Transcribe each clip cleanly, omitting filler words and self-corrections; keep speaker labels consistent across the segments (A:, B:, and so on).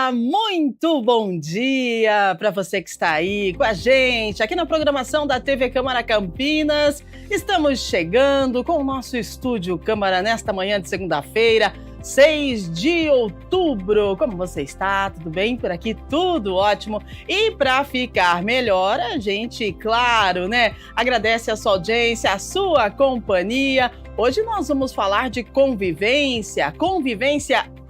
A: Olá, muito bom dia para você que está aí com a gente, aqui na programação da TV Câmara Campinas. Estamos chegando com o nosso Estúdio Câmara nesta manhã de segunda-feira, 6 de outubro. Como você está? Tudo bem por aqui? Tudo ótimo. E para ficar melhor, a gente, claro, né, agradece a sua audiência, a sua companhia. Hoje nós vamos falar de convivência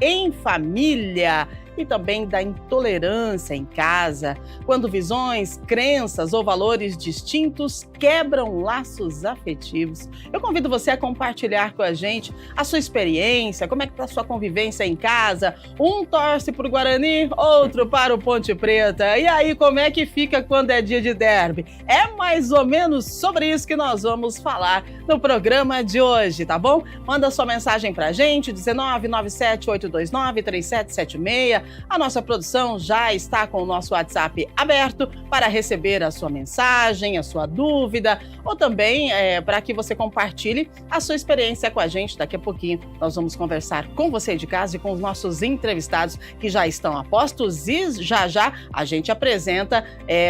A: em família e também da intolerância em casa, quando visões, crenças ou valores distintos quebram laços afetivos. Eu convido você a compartilhar com a gente a sua experiência, como é que está a sua convivência em casa. Um torce para o Guarani, outro para o Ponte Preta. E aí, como é que fica quando é dia de derby? É mais ou menos sobre isso que nós vamos falar no programa de hoje, tá bom? Manda sua mensagem pra gente, 19978293776. A nossa produção já está com o nosso WhatsApp aberto para receber a sua mensagem, a sua dúvida, ou também para que você compartilhe a sua experiência com a gente. Daqui a pouquinho nós vamos conversar com você de casa e com os nossos entrevistados que já estão a postos e já a gente apresenta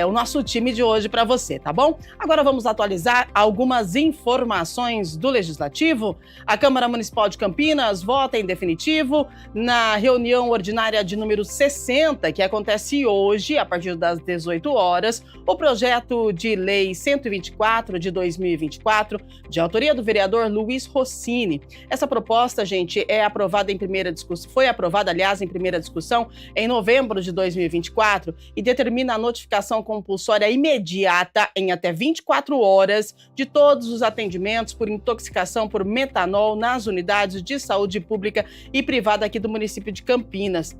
A: o nosso time de hoje para você, tá bom? Agora vamos atualizar algumas informações do Legislativo. A Câmara Municipal de Campinas vota em definitivo na reunião ordinária de número 60, que acontece hoje, a partir das 18 horas, o projeto de lei 124 de 2024, de autoria do vereador Luiz Rossini. Essa proposta, gente, foi aprovada, aliás, em primeira discussão em novembro de 2024 e determina a notificação compulsória imediata em até 24 horas de todos os atendimentos por intoxicação por metanol nas unidades de saúde pública e privada aqui do município de Campinas.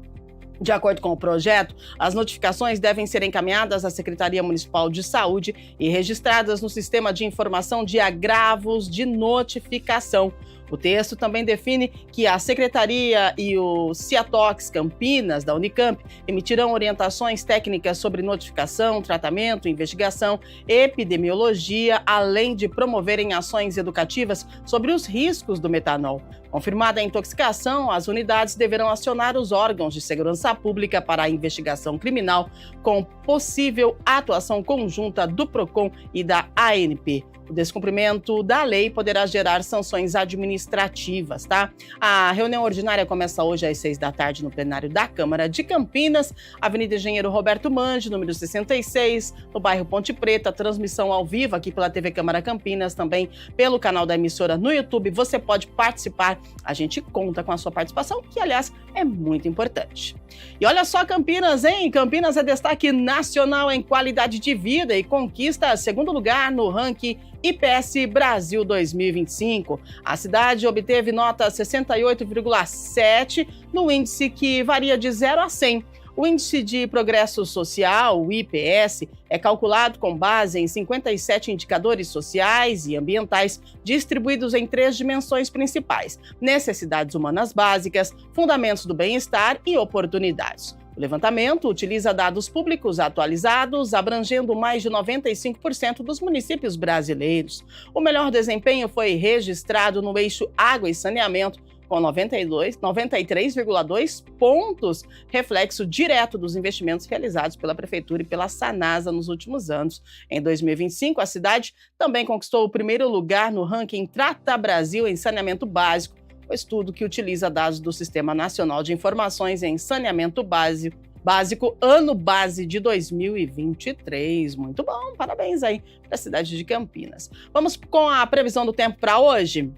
A: De acordo com o projeto, as notificações devem ser encaminhadas à Secretaria Municipal de Saúde e registradas no Sistema de Informação de Agravos de Notificação. O texto também define que a Secretaria e o Ciatox Campinas, da Unicamp, emitirão orientações técnicas sobre notificação, tratamento, investigação, epidemiologia, além de promoverem ações educativas sobre os riscos do metanol. Confirmada a intoxicação, as unidades deverão acionar os órgãos de segurança pública para a investigação criminal, com possível atuação conjunta do PROCON e da ANP. O descumprimento da lei poderá gerar sanções administrativas, tá? A reunião ordinária começa hoje às 6 da tarde no plenário da Câmara de Campinas, Avenida Engenheiro Roberto Mangi, número 66, no bairro Ponte Preta. Transmissão ao vivo aqui pela TV Câmara Campinas, também pelo canal da emissora no YouTube. Você pode participar, a gente conta com a sua participação, que, aliás, é muito importante. E olha só Campinas, hein? Campinas é destaque nacional em qualidade de vida e conquista segundo lugar no ranking IPS Brasil 2025. A cidade obteve nota 68,7 no índice que varia de 0 a 100. O Índice de Progresso Social, o IPS, é calculado com base em 57 indicadores sociais e ambientais distribuídos em 3 dimensões principais: necessidades humanas básicas, fundamentos do bem-estar e oportunidades. O levantamento utiliza dados públicos atualizados, abrangendo mais de 95% dos municípios brasileiros. O melhor desempenho foi registrado no eixo água e saneamento, com 93,2 pontos, reflexo direto dos investimentos realizados pela Prefeitura e pela Sanasa nos últimos anos. Em 2025, a cidade também conquistou o primeiro lugar no ranking Trata Brasil em saneamento básico, o estudo que utiliza dados do Sistema Nacional de Informações em Saneamento Básico, ano base de 2023. Muito bom, parabéns aí para a cidade de Campinas. Vamos com a previsão do tempo para hoje?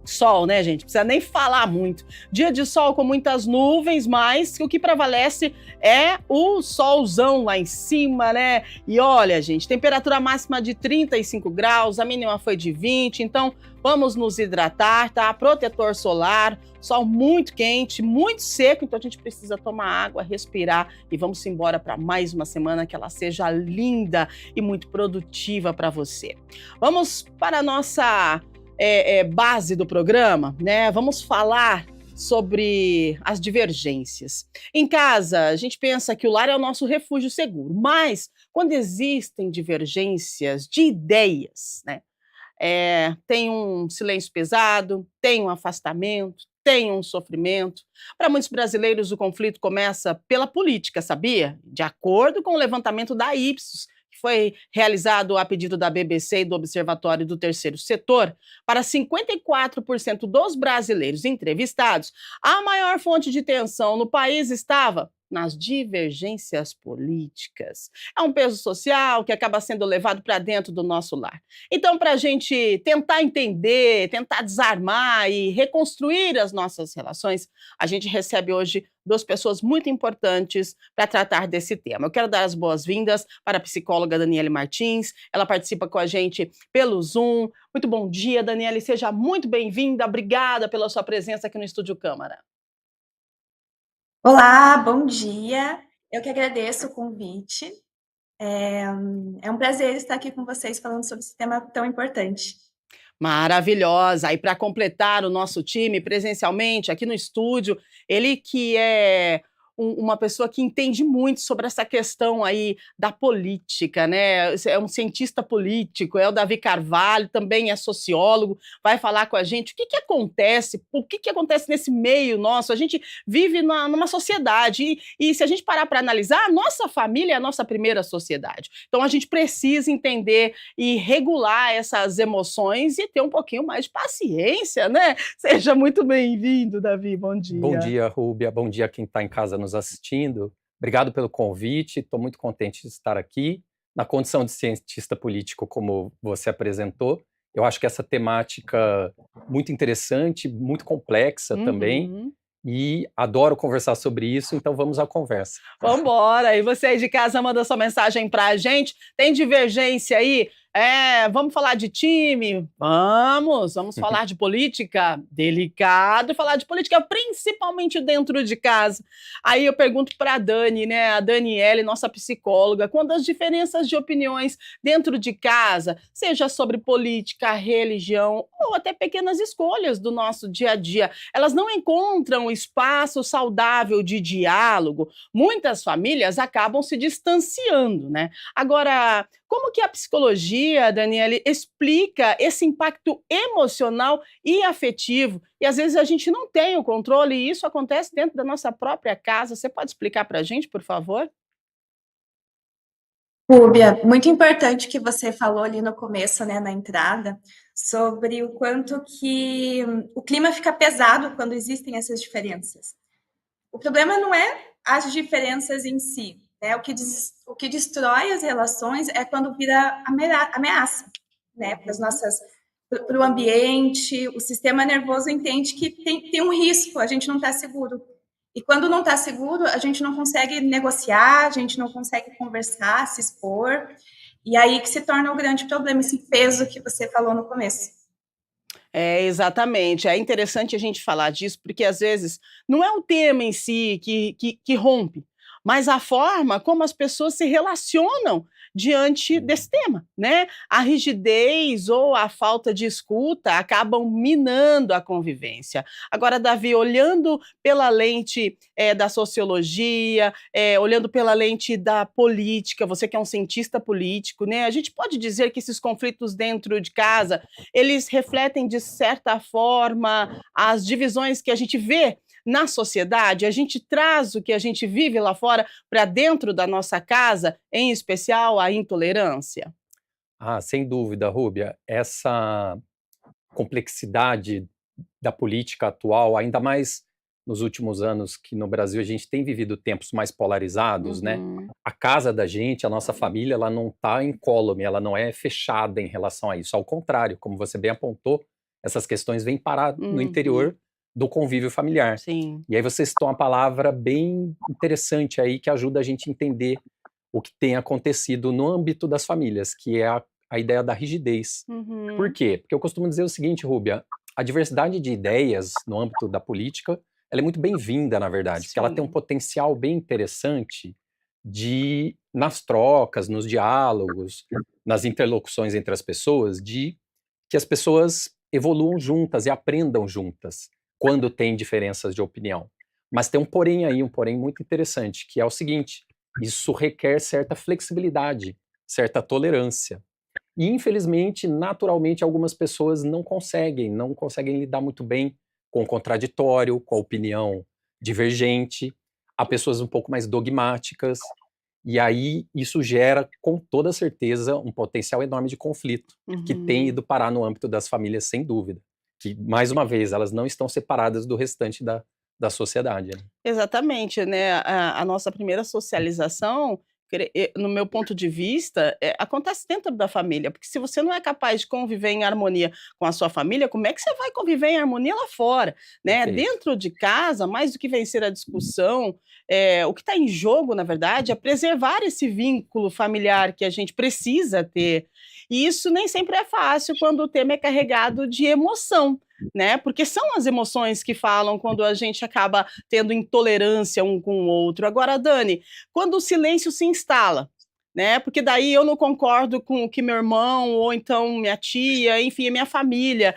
A: Sol, né, gente? Precisa nem falar muito. Dia de sol com muitas nuvens, mas o que prevalece é o solzão lá em cima, né? E olha, gente, temperatura máxima de 35 graus, a mínima foi de 20, então vamos nos hidratar, tá? Protetor solar, sol muito quente, muito seco, então a gente precisa tomar água, respirar e vamos embora para mais uma semana que ela seja linda e muito produtiva para você. Vamos para a nossa base do programa, né? Vamos falar sobre as divergências. Em casa, a gente pensa que o lar é o nosso refúgio seguro, mas quando existem divergências de ideias, né? tem um silêncio pesado, tem um afastamento, tem um sofrimento. Para muitos brasileiros, o conflito começa pela política, sabia? De acordo com o levantamento da Ipsos, que foi realizado a pedido da BBC e do Observatório do Terceiro Setor, para 54% dos brasileiros entrevistados, a maior fonte de tensão no país estava nas divergências políticas. É um peso social que acaba sendo levado para dentro do nosso lar. Então, para a gente tentar entender, tentar desarmar e reconstruir as nossas relações, a gente recebe hoje duas pessoas muito importantes para tratar desse tema. Eu quero dar as boas-vindas para a psicóloga Daniele Martins. Ela participa com a gente pelo Zoom. Muito bom dia, Daniele. Seja muito bem-vinda. Obrigada pela sua presença aqui no Estúdio Câmara.
B: Olá, bom dia. Eu que agradeço o convite. É um prazer estar aqui com vocês falando sobre esse tema tão importante.
A: Maravilhosa. E para completar o nosso time presencialmente aqui no estúdio, ele que é uma pessoa que entende muito sobre essa questão aí da política, né? É um cientista político, é o Davi Carvalho, também é sociólogo, vai falar com a gente o que acontece nesse meio nosso. A gente vive numa sociedade e se a gente parar para analisar, a nossa família é a nossa primeira sociedade. Então a gente precisa entender e regular essas emoções e ter um pouquinho mais de paciência, né? Seja muito bem-vindo, Davi. Bom
C: Bom
A: dia.
C: dia, Rúbia. Bom dia quem está em casa nos assistindo. Obrigado pelo convite. Estou muito contente de estar aqui. Na condição de cientista político, como você apresentou, eu acho que essa temática muito interessante, muito complexa também,
A: Uhum.
C: e adoro conversar sobre isso, então vamos à conversa.
A: Vambora! E você aí de casa manda sua mensagem pra gente. Tem divergência aí? Vamos falar de time? Vamos falar de política? Delicado falar de política, principalmente dentro de casa. Aí eu pergunto para a Dani, né, a Daniele, nossa psicóloga, quando as diferenças de opiniões dentro de casa, seja sobre política, religião ou até pequenas escolhas do nosso dia a dia, elas não encontram espaço saudável de diálogo, muitas famílias acabam se distanciando, né? Agora, como que a psicologia, Daniele, explica esse impacto emocional e afetivo? E às vezes a gente não tem o controle e isso acontece dentro da nossa própria casa. Você pode explicar para a gente, por favor?
B: Rúbia, muito importante que você falou ali no começo, né, na entrada, sobre o quanto que o clima fica pesado quando existem essas diferenças. O problema não é as diferenças em si, né? O que destrói as relações é quando vira ameaça, né? Para o ambiente, o sistema nervoso entende que tem um risco, a gente não está seguro. E quando não está seguro, a gente não consegue negociar, a gente não consegue conversar, se expor. E aí que se torna o grande problema, esse peso que você falou no começo.
A: Exatamente. É interessante a gente falar disso, porque às vezes não é o tema em si que rompe, mas a forma como as pessoas se relacionam diante desse tema, né? A rigidez ou a falta de escuta acabam minando a convivência. Agora, Davi, olhando pela lente da sociologia, olhando pela lente da política, você que é um cientista político, né? A gente pode dizer que esses conflitos dentro de casa eles refletem, de certa forma, as divisões que a gente vê na sociedade, a gente traz o que a gente vive lá fora para dentro da nossa casa, em especial a intolerância?
C: Ah, sem dúvida, Rúbia. Essa complexidade da política atual, ainda mais nos últimos anos que no Brasil a gente tem vivido tempos mais polarizados, né?
A: Uhum.
C: A casa da gente, a nossa família, ela não está incólume, ela não é fechada em relação a isso. Ao contrário, como você bem apontou, essas questões vêm parar no
A: Uhum.
C: interior do convívio familiar.
A: Sim.
C: E aí você citou uma palavra bem interessante aí que ajuda a gente a entender o que tem acontecido no âmbito das famílias, que é a ideia da rigidez. Por
A: Uhum.
C: quê? Porque eu costumo dizer o seguinte, Rúbia, a diversidade de ideias no âmbito da política, ela é muito bem-vinda, na verdade, porque ela tem um
A: Sim.
C: potencial bem interessante de, nas trocas, nos diálogos, nas interlocuções entre as pessoas, de que as pessoas evoluam juntas e aprendam juntas quando tem diferenças de opinião. Mas tem um porém aí, um porém muito interessante, que é o seguinte: isso requer certa flexibilidade, certa tolerância. E, infelizmente, naturalmente, algumas pessoas não conseguem lidar muito bem com o contraditório, com a opinião divergente. Há pessoas um pouco mais dogmáticas, e aí isso gera, com toda certeza, um potencial enorme de conflito, que tem ido parar no âmbito das famílias, sem dúvida. Que, mais uma vez, elas não estão separadas do restante da sociedade, né?
A: Exatamente, né, a nossa primeira socialização, no meu ponto de vista, acontece dentro da família, porque se você não é capaz de conviver em harmonia com a sua família, como é que você vai conviver em harmonia lá fora, né?
C: Perfeito.
A: Dentro de casa, mais do que vencer a discussão, o que está em jogo, na verdade, é preservar esse vínculo familiar que a gente precisa ter, e isso nem sempre é fácil quando o tema é carregado de emoção, né? Porque são as emoções que falam quando a gente acaba tendo intolerância um com o outro. Agora, Dani, quando o silêncio se instala, né? Porque daí eu não concordo com o que meu irmão, ou então minha tia, enfim, a minha família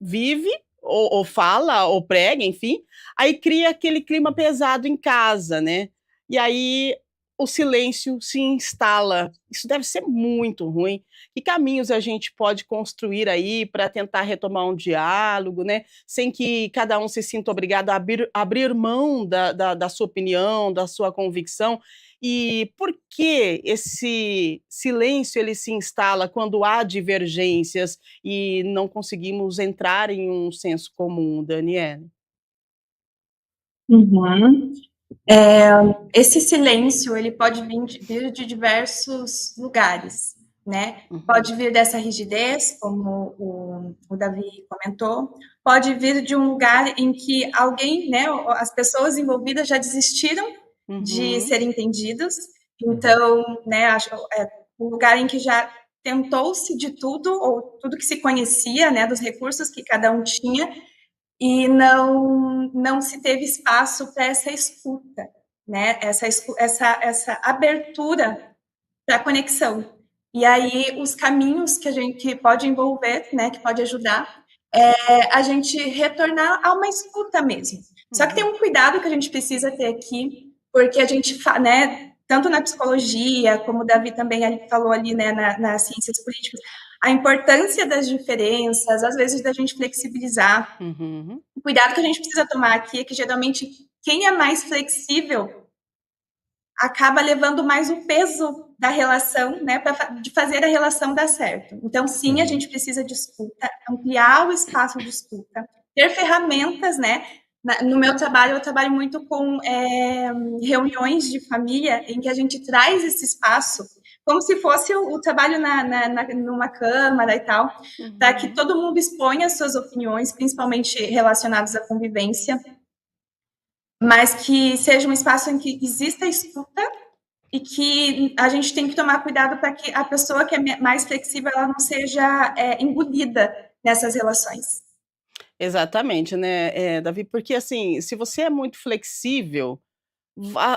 A: vive, ou fala, ou prega, enfim, aí cria aquele clima pesado em casa, né? E aí o silêncio se instala. Isso deve ser muito ruim. Que caminhos a gente pode construir aí para tentar retomar um diálogo, né? Sem que cada um se sinta obrigado a abrir mão da sua opinião, da sua convicção. E por que esse silêncio ele se instala quando há divergências e não conseguimos entrar em um senso comum, Daniela?
B: Uhum. Esse silêncio, ele pode vir de diversos lugares, né? Pode vir dessa rigidez, como o Davi comentou, pode vir de um lugar em que alguém, né, as pessoas envolvidas já desistiram de ser entendidos, então, né, um lugar em que já tentou-se de tudo, ou tudo que se conhecia, né, dos recursos que cada um tinha, e não se teve espaço para essa escuta, né? Essa abertura para a conexão. E aí os caminhos que a gente pode envolver, né, que pode ajudar, a gente retornar a uma escuta mesmo. Só que tem um cuidado que a gente precisa ter aqui, porque a gente, né, tanto na psicologia, como o Davi também falou ali, né, nas ciências políticas, a importância das diferenças, às vezes da gente flexibilizar. O cuidado que a gente precisa tomar aqui é que, geralmente, quem é mais flexível acaba levando mais o peso da relação, né, de fazer a relação dar certo. Então, sim, a gente precisa de escuta, ampliar o espaço de escuta, ter ferramentas, né? No meu trabalho, eu trabalho muito com reuniões de família em que a gente traz esse espaço como se fosse o trabalho numa câmara e tal, para que todo mundo exponha as suas opiniões, principalmente relacionadas à convivência, mas que seja um espaço em que exista escuta e que a gente tem que tomar cuidado para que a pessoa que é mais flexível ela não seja engolida nessas relações.
A: Exatamente, né, Davi, porque assim, se você é muito flexível,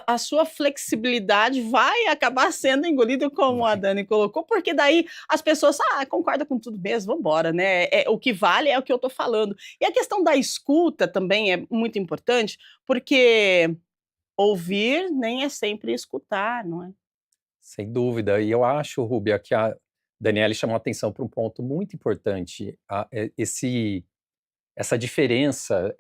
A: a sua flexibilidade vai acabar sendo engolida, como a Dani colocou, porque daí as pessoas, concorda com tudo mesmo, vamos embora, né, o que vale é o que eu estou falando. E a questão da escuta também é muito importante, porque ouvir nem é sempre escutar, não é?
C: Sem dúvida. E eu acho, Rúbia, que a Daniele chamou a atenção para um ponto muito importante. Essa diferença,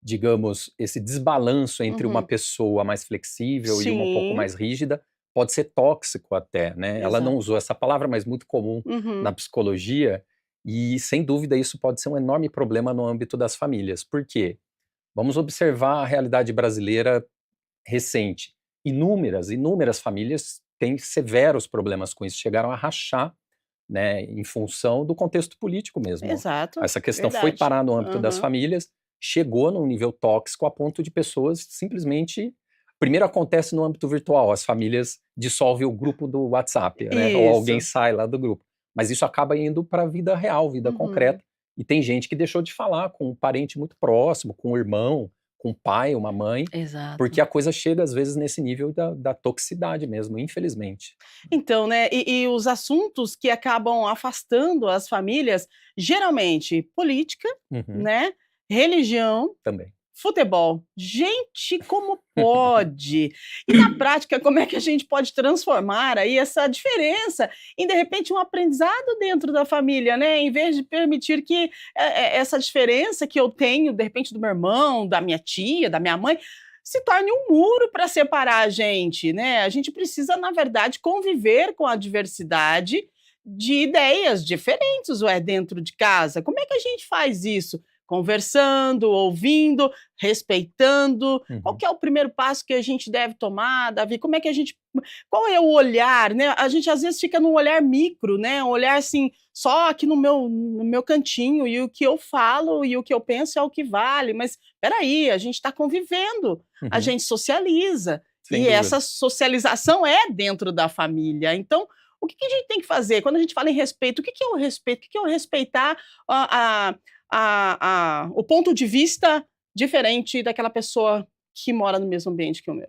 C: digamos, esse desbalanço entre uma pessoa mais flexível e uma um pouco mais rígida pode ser tóxico até, né? Ela não usou essa palavra, mas muito comum na psicologia. E, sem dúvida, isso pode ser um enorme problema no âmbito das famílias. Por quê? Vamos observar a realidade brasileira recente. Inúmeras famílias têm severos problemas com isso, chegaram a rachar, né, em função do contexto político mesmo.
A: Exato,
C: Essa questão
A: verdade.
C: foi parar no âmbito das famílias, chegou num nível tóxico a ponto de pessoas simplesmente... Primeiro acontece no âmbito virtual, as famílias dissolvem o grupo do WhatsApp, né, ou alguém sai lá do grupo. Mas isso acaba indo para a vida real, vida concreta. E tem gente que deixou de falar com um parente muito próximo, com um irmão, com um pai, uma mãe, porque a coisa chega às vezes nesse nível da toxicidade mesmo, infelizmente.
A: Então, né, e os assuntos que acabam afastando as famílias, geralmente política, né, religião,
C: Também.
A: futebol. Gente, como pode? E na prática, como é que a gente pode transformar aí essa diferença em, de repente, um aprendizado dentro da família, né? Em vez de permitir que essa diferença que eu tenho, de repente, do meu irmão, da minha tia, da minha mãe, se torne um muro para separar a gente, né? A gente precisa, na verdade, conviver com a diversidade de ideias diferentes, ué, dentro de casa. Como é que a gente faz isso? Conversando, ouvindo, respeitando. Qual
C: Uhum.
A: que é o primeiro passo que a gente deve tomar, Davi? Como é que a gente, qual é o olhar, né? A gente às vezes fica num olhar micro, né? Um olhar assim, só aqui no meu cantinho, e o que eu falo e o que eu penso é o que vale. Mas espera aí, a gente está convivendo, a
C: Uhum.
A: gente socializa,
C: Sem
A: e
C: dúvida.
A: essa socialização é dentro da família. Então, o que que a gente tem que fazer? Quando a gente fala em respeito, o que que é o respeito? O que que é o respeitar o ponto de vista diferente daquela pessoa que mora no mesmo ambiente que o meu?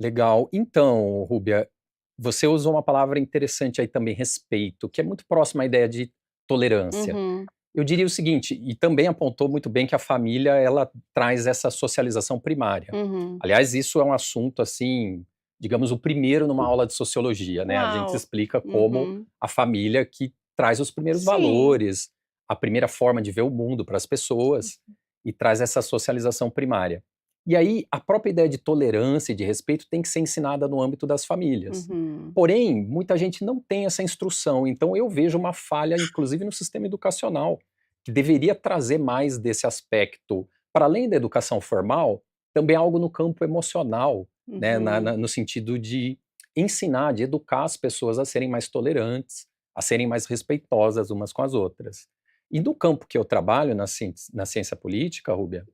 C: Legal. Então, Rúbia, você usou uma palavra interessante aí também, respeito, que é muito próxima à ideia de tolerância.
A: Uhum,
C: Eu diria o seguinte, e também apontou muito bem que a família, ela traz essa socialização primária.
A: uhum.
C: Aliás, isso é um assunto, assim, digamos, o primeiro numa aula de sociologia, né? A gente
A: Uau!
C: explica como
A: Uhum.
C: a família que traz os primeiros
A: Sim.
C: valores, a primeira forma de ver o mundo para as pessoas e traz essa socialização primária. E aí, a própria ideia de tolerância e de respeito tem que ser ensinada no âmbito das famílias.
A: Uhum.
C: Porém, muita gente não tem essa instrução, então eu vejo uma falha, inclusive no sistema educacional, que deveria trazer mais desse aspecto, para além da educação formal, também algo no campo emocional, né,
A: Uhum.
C: no sentido de ensinar, de educar as pessoas a serem mais tolerantes, a serem mais respeitosas umas com as outras. E no campo que eu trabalho, na ciência política, Rúbia,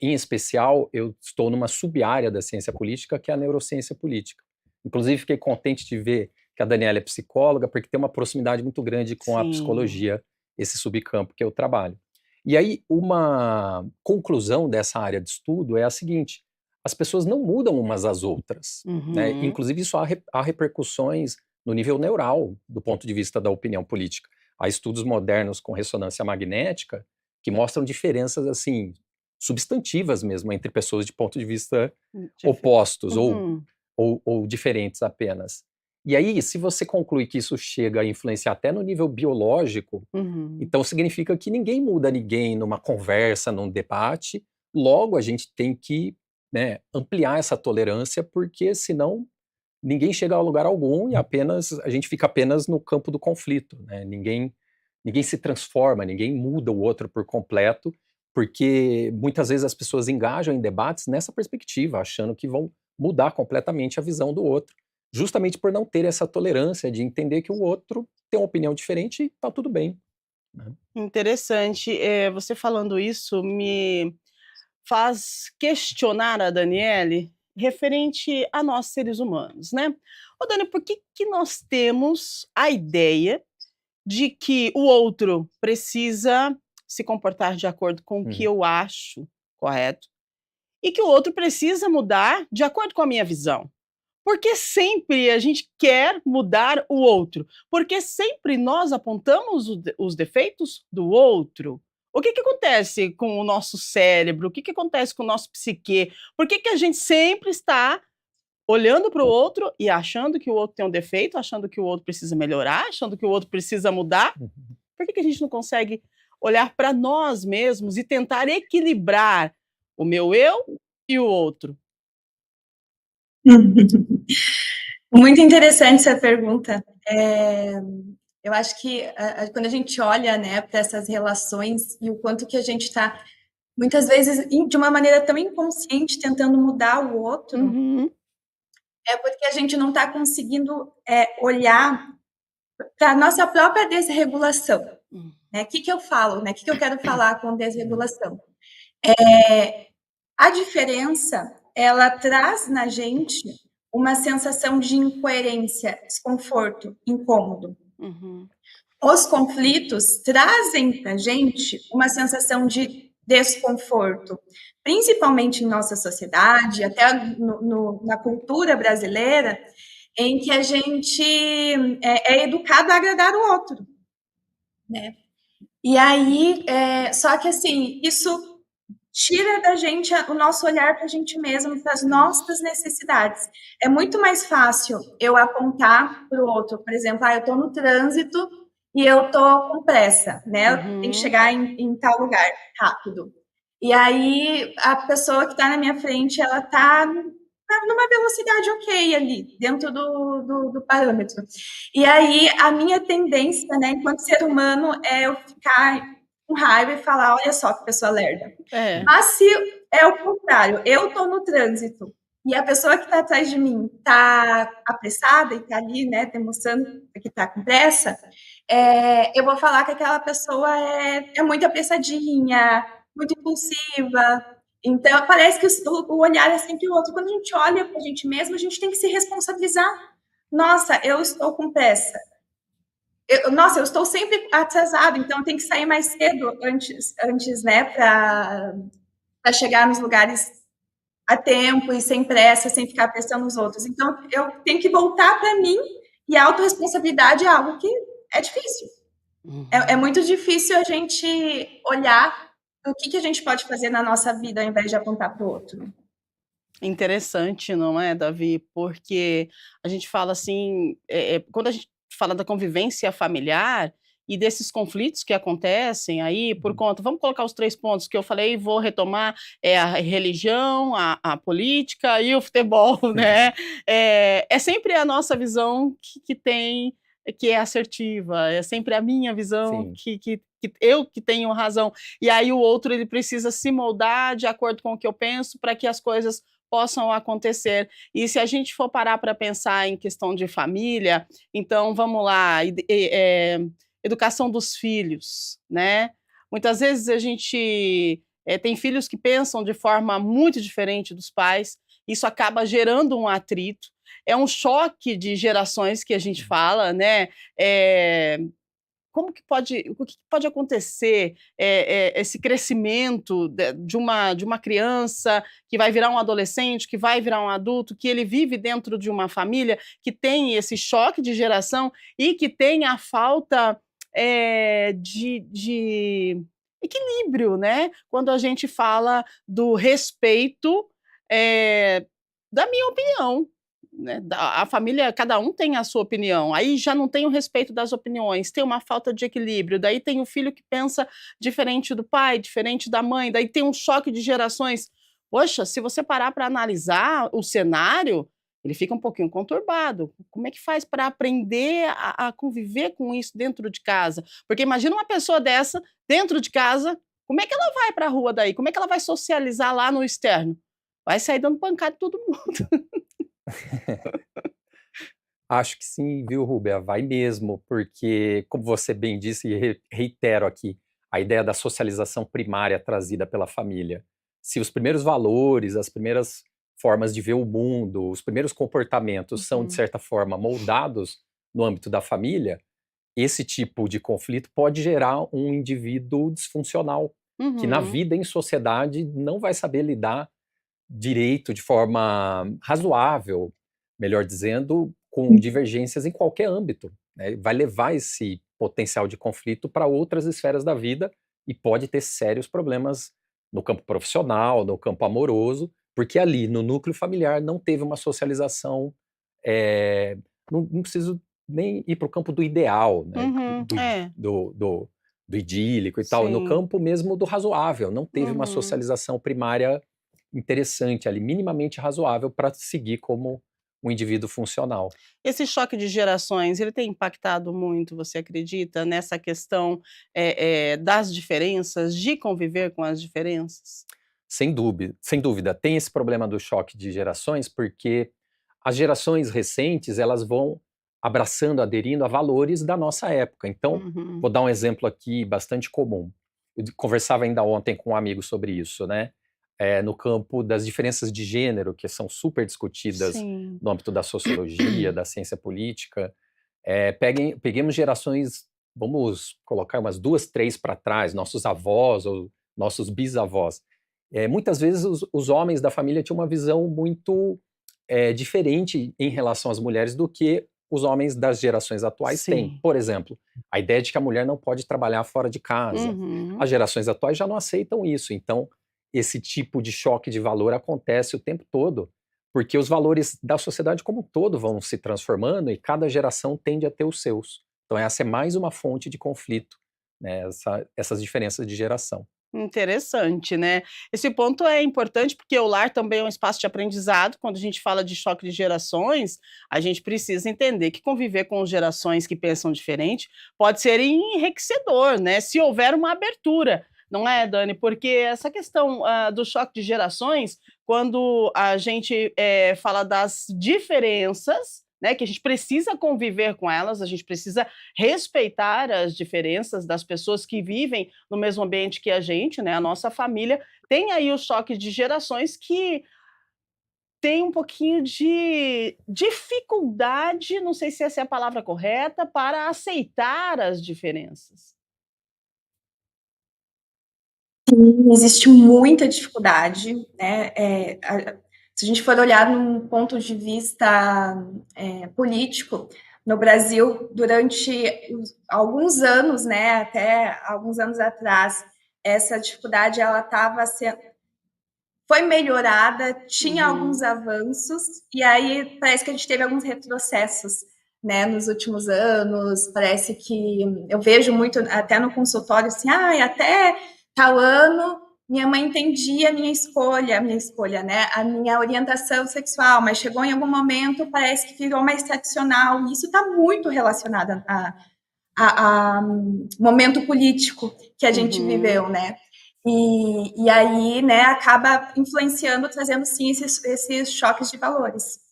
C: em especial, eu estou numa sub-área da ciência política, que é a neurociência política. Inclusive, fiquei contente de ver que a Daniela é psicóloga, porque tem uma proximidade muito grande com a
A: Sim.
C: psicologia, esse subcampo que eu trabalho. E aí, uma conclusão dessa área de estudo é a seguinte: as pessoas não mudam umas às outras, né?
A: Uhum.
C: Inclusive, isso há repercussões no nível neural, do ponto de vista da opinião política. Há estudos modernos com ressonância magnética que mostram diferenças assim substantivas mesmo entre pessoas de ponto de vista
A: Dife
C: opostos
A: Uhum.
C: ou diferentes apenas. E aí, se você conclui que isso chega a influenciar até no nível biológico,
A: Uhum.
C: então significa que ninguém muda ninguém numa conversa, num debate. Logo, a gente tem que, né, ampliar essa tolerância, porque senão ninguém chega a lugar algum e apenas a gente fica apenas no campo do conflito, né? Ninguém se transforma, ninguém muda o outro por completo, porque muitas vezes as pessoas engajam em debates nessa perspectiva, achando que vão mudar completamente a visão do outro, justamente por não ter essa tolerância de entender que o outro tem uma opinião diferente e tá tudo bem, né?
A: Interessante. Você falando isso me faz questionar a Daniele referente a nós seres humanos, né. Ô Dani, por que que nós temos a ideia de que o outro precisa se comportar de acordo com o que
C: Uhum.
A: eu acho correto, e que o outro precisa mudar de acordo com a minha visão? Porque sempre a gente quer mudar o outro, porque sempre nós apontamos os defeitos do outro. O que que acontece com o nosso cérebro? O que que acontece com o nosso psiquê? Por que que a gente sempre está olhando para o outro e achando que o outro tem um defeito, achando que o outro precisa melhorar, achando que o outro precisa mudar?
C: Uhum.
A: Por que que a gente não consegue olhar para nós mesmos e tentar equilibrar o meu eu e o outro?
B: Muito interessante essa pergunta. Eu acho que quando a gente olha, né, para essas relações e o quanto que a gente está, muitas vezes, de uma maneira tão inconsciente, tentando mudar o outro,
A: Uhum.
B: é porque a gente não está conseguindo olhar para a nossa própria desregulação.
A: Hum.
B: Né? O que que eu falo? Né? O que que eu quero falar com desregulação? A diferença, ela traz na gente uma sensação de incoerência, desconforto, incômodo.
A: Uhum.
B: Os conflitos trazem para a gente uma sensação de desconforto, principalmente em nossa sociedade, até na cultura brasileira, em que a gente é educado a agradar o outro, né? E aí, só que assim, isso tira da gente o nosso olhar para a gente mesmo, para as nossas necessidades. É muito mais fácil eu apontar para o outro, por exemplo, eu estou no trânsito e eu estou com pressa, né? Eu tenho que chegar em tal lugar rápido. E aí a pessoa que está na minha frente, ela está numa velocidade ok ali, dentro do parâmetro. E aí a minha tendência, né, enquanto ser humano, é eu ficar com raiva e falar, olha só que pessoa lerda. Mas se é o contrário, eu estou no trânsito e a pessoa que está atrás de mim está apressada e está ali, né, demonstrando que está com pressa, eu vou falar que aquela pessoa é muito apressadinha, muito impulsiva. Então, parece que o olhar é sempre o outro. Quando a gente olha para a gente mesmo, a gente tem que se responsabilizar. Nossa, eu estou com pressa. Nossa, eu estou sempre atrasado, então tem que sair mais cedo antes, né, para chegar nos lugares a tempo e sem pressa, sem ficar pressando os outros. Então, eu tenho que voltar para mim, e a autorresponsabilidade é algo que é difícil. É muito difícil a gente olhar o que a gente pode fazer na nossa vida ao invés de apontar para o outro.
A: Interessante, não é, Davi? Porque a gente fala assim, quando a gente fala da convivência familiar e desses conflitos que acontecem aí por conta, vamos colocar os 3 pontos que eu falei e vou retomar, a religião, a política e o futebol, né. É sempre a nossa visão que é assertiva, é sempre a minha visão
C: Sim.
A: que eu que tenho razão. E aí o outro ele precisa se moldar de acordo com o que eu penso para que as coisas possam acontecer. E se a gente for parar para pensar em questão de família, então vamos lá, educação dos filhos, né. Muitas vezes a gente, tem filhos que pensam de forma muito diferente dos pais, isso acaba gerando um atrito, é um choque de gerações que a gente fala, né, o que pode acontecer, esse crescimento de uma criança que vai virar um adolescente, que vai virar um adulto, que ele vive dentro de uma família que tem esse choque de geração e que tem a falta, de equilíbrio, né, quando a gente fala do respeito, da minha opinião, né, a família, cada um tem a sua opinião, aí já não tem o respeito das opiniões, tem uma falta de equilíbrio, daí tem o filho que pensa diferente do pai, diferente da mãe, daí tem um choque de gerações. Poxa, se você parar para analisar o cenário, ele fica um pouquinho conturbado. Como é que faz para aprender a conviver com isso dentro de casa? Porque imagina uma pessoa dessa, dentro de casa, como é que ela vai para a rua daí? Como é que ela vai socializar lá no externo? Vai sair dando pancada em todo mundo.
C: Acho que sim, viu, Rúbia? Vai mesmo, porque, como você bem disse, e reitero aqui, a ideia da socialização primária trazida pela família. Se os primeiros valores, as primeiras formas de ver o mundo, os primeiros comportamentos são, de certa forma, moldados no âmbito da família, esse tipo de conflito pode gerar um indivíduo disfuncional, que na vida em sociedade não vai saber lidar direito, de forma razoável, melhor dizendo, com divergências em qualquer âmbito, né? Vai levar esse potencial de conflito para outras esferas da vida e pode ter sérios problemas no campo profissional, no campo amoroso, porque ali no núcleo familiar não teve uma socialização, não preciso nem ir para o campo do ideal, né, do idílico e tal, no
A: Sim.
C: campo mesmo do razoável, não teve uma
A: Uhum.
C: socialização primária interessante ali, minimamente razoável para seguir como um indivíduo funcional.
A: Esse choque de gerações, ele tem impactado muito, você acredita, nessa questão, das diferenças, de conviver com as diferenças?
C: Sem dúvida, tem esse problema do choque de gerações, porque as gerações recentes, elas vão abraçando, aderindo a valores da nossa época. Então, vou dar um exemplo aqui bastante comum. Eu conversava ainda ontem com um amigo sobre isso, né? No campo das diferenças de gênero, que são super discutidas
A: Sim.
C: no âmbito da sociologia, da ciência política. Peguemos gerações, vamos colocar umas 2, 3 para trás, nossos avós ou nossos bisavós. Muitas vezes os homens da família tinham uma visão muito diferente em relação às mulheres do que os homens das gerações atuais têm.
A: Sim.
C: Por exemplo, a ideia de que a mulher não pode trabalhar fora de casa. As gerações atuais já não aceitam isso. Então, esse tipo de choque de valor acontece o tempo todo, porque os valores da sociedade como um todo vão se transformando e cada geração tende a ter os seus. Então essa é mais uma fonte de conflito, né, essas diferenças de geração.
A: Interessante, né. Esse ponto é importante, porque o lar também é um espaço de aprendizado. Quando a gente fala de choque de gerações, a gente precisa entender que conviver com gerações que pensam diferente pode ser enriquecedor, né, se houver uma abertura, não é, Dani? Porque essa questão, do choque de gerações, quando a gente, fala das diferenças, né, que a gente precisa conviver com elas, a gente precisa respeitar as diferenças das pessoas que vivem no mesmo ambiente que a gente, né, a nossa família, tem aí o choque de gerações que tem um pouquinho de dificuldade, não sei se essa é a palavra correta, para aceitar as diferenças.
B: Existe muita dificuldade, né? Se a gente for olhar num ponto de vista político, no Brasil, durante alguns anos, né, até alguns anos atrás, essa dificuldade ela estava sendo foi melhorada, tinha alguns avanços, e aí parece que a gente teve alguns retrocessos, né, nos últimos anos. Parece que eu vejo muito até no consultório assim, até tal ano minha mãe entendia a minha escolha, né, a minha orientação sexual, mas chegou em algum momento, parece que virou mais tradicional, e isso está muito relacionado a momento político que a gente viveu, né? E aí, né, acaba influenciando, trazendo sim esses choques de valores.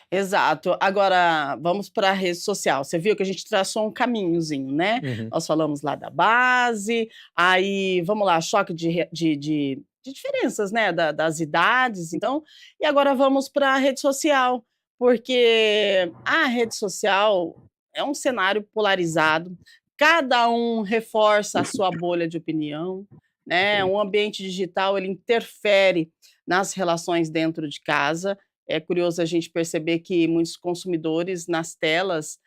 A: Exato. Agora, vamos para a rede social. Você viu que a gente traçou um caminhozinho, né?
C: Uhum.
A: Nós falamos lá da base, aí vamos lá, choque de diferenças, né? Das idades, então. E agora vamos para a rede social, porque a rede social é um cenário polarizado, cada um reforça a sua bolha de opinião, né? O ambiente digital ele interfere nas relações dentro de casa. É curioso a gente perceber que muitos consumidores nas telas,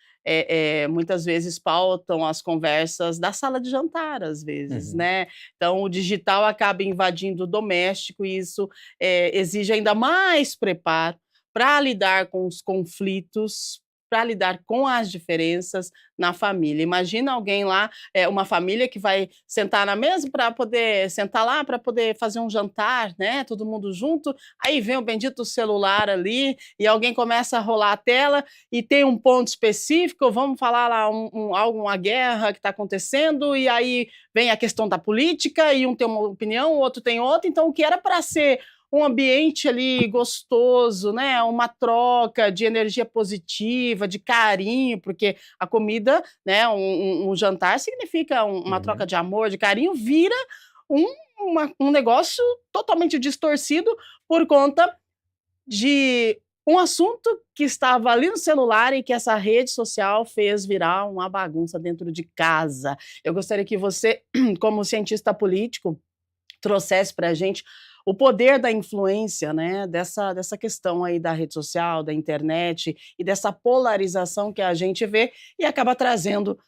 A: muitas vezes pautam as conversas da sala de jantar, às vezes,
C: Uhum.
A: né. Então o digital acaba invadindo o doméstico e isso, exige ainda mais preparo para lidar com os conflitos, para lidar com as diferenças na família. Imagina alguém lá, uma família que vai sentar na mesa para poder sentar lá para poder fazer um jantar, né, todo mundo junto, aí vem o bendito celular ali e alguém começa a rolar a tela e tem um ponto específico, vamos falar lá uma guerra que está acontecendo e aí vem a questão da política e um tem uma opinião, o outro tem outra, então o que era para ser um ambiente ali gostoso, né, uma troca de energia positiva, de carinho, porque a comida, né, um jantar significa uma troca
C: Uhum.
A: de amor, de carinho, vira um um negócio totalmente distorcido por conta de um assunto que estava ali no celular e que essa rede social fez virar uma bagunça dentro de casa. Eu gostaria que você, como cientista político, trouxesse para a gente o poder da influência, né, dessa questão aí da rede social, da internet e dessa polarização que a gente vê e acaba trazendo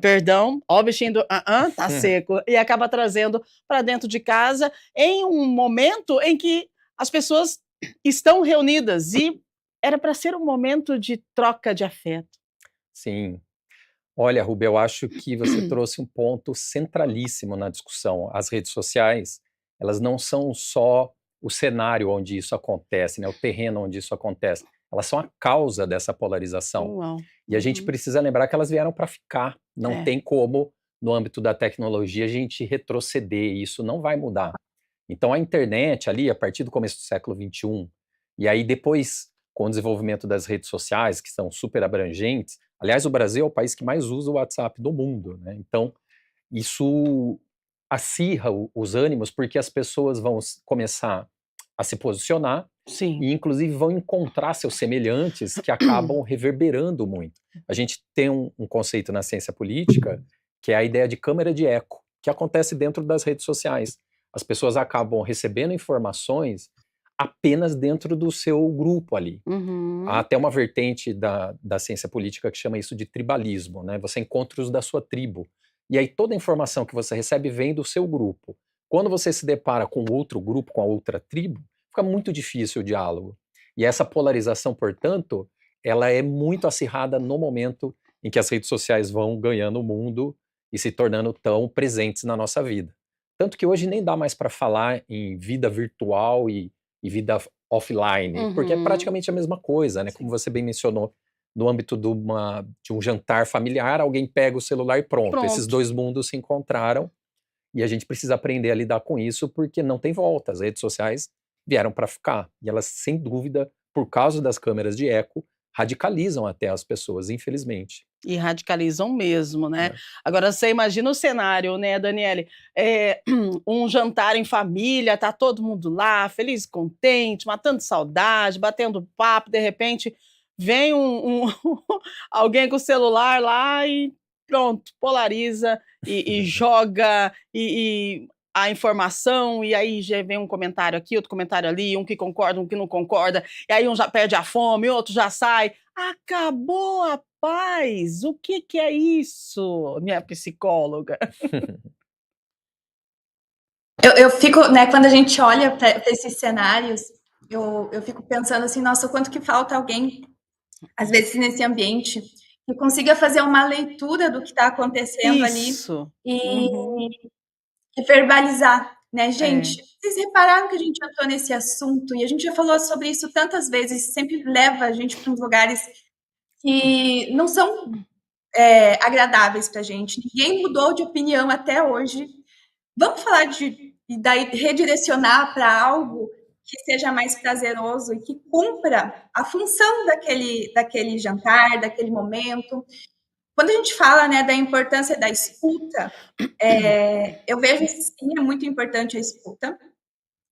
A: perdão, ó o bichinho do tá seco, e acaba trazendo para dentro de casa em um momento em que as pessoas estão reunidas e era para ser um momento de troca de afeto.
C: Sim. Olha, Rubi, eu acho que você trouxe um ponto centralíssimo na discussão. As redes sociais, elas não são só o cenário onde isso acontece, né, o terreno onde isso acontece. Elas são a causa dessa polarização.
A: Uau.
C: E a gente precisa lembrar que elas vieram para ficar. Não
A: É.
C: tem como, no âmbito da tecnologia, a gente retroceder. Isso não vai mudar. Então, a internet ali, a partir do começo do século XXI, e aí depois, com o desenvolvimento das redes sociais, que são super abrangentes, aliás, o Brasil é o país que mais usa o WhatsApp do mundo, né? Então, isso acirra os ânimos, porque as pessoas vão começar a se posicionar
A: Sim.
C: e, inclusive, vão encontrar seus semelhantes que acabam reverberando muito. A gente tem um conceito na ciência política que é a ideia de câmara de eco, que acontece dentro das redes sociais. As pessoas acabam recebendo informações apenas dentro do seu grupo ali. Há até uma vertente da ciência política que chama isso de tribalismo, né? Você encontra os da sua tribo. E aí toda a informação que você recebe vem do seu grupo. Quando você se depara com outro grupo, com a outra tribo, fica muito difícil o diálogo. E essa polarização, portanto, ela é muito acirrada no momento em que as redes sociais vão ganhando o mundo e se tornando tão presentes na nossa vida. Tanto que hoje nem dá mais para falar em vida virtual e vida offline, porque é
A: Uhum.
C: praticamente a mesma coisa, né?
A: Sim.
C: Como você bem mencionou, no âmbito de um jantar familiar, alguém pega o celular e pronto. Esses
A: Pronto.
C: dois mundos se encontraram e a gente precisa aprender a lidar com isso porque não tem volta. As redes sociais vieram para ficar e elas, sem dúvida, por causa das câmeras de eco, radicalizam até as pessoas, infelizmente.
A: E radicalizam mesmo, né.
C: Né?
A: Agora você imagina o cenário, né, Daniele, um jantar em família, tá todo mundo lá, feliz e contente, matando saudade, batendo papo, de repente vem alguém com o celular lá e pronto, polariza e joga a informação, e aí já vem um comentário aqui, outro comentário ali, um que concorda, um que não concorda, e aí um já perde a fome, outro já sai. Acabou a paz! O que que é isso, minha psicóloga?
B: Eu fico, né, quando a gente olha para esses cenários, eu fico pensando assim, nossa, o quanto que falta alguém, às vezes, nesse ambiente, que consiga fazer uma leitura do que está acontecendo ali
A: Isso.
B: e,
A: Uhum.
B: e verbalizar, né?
A: É.
B: Gente, vocês repararam que a gente entrou nesse assunto e a gente já falou sobre isso tantas vezes, sempre leva a gente para uns lugares que não são agradáveis para a gente. Ninguém mudou de opinião até hoje. Vamos falar e daí redirecionar para algo que seja mais prazeroso e que cumpra a função daquele jantar, daquele momento. Quando a gente fala, né, da importância da escuta, eu vejo que sim, é muito importante a escuta,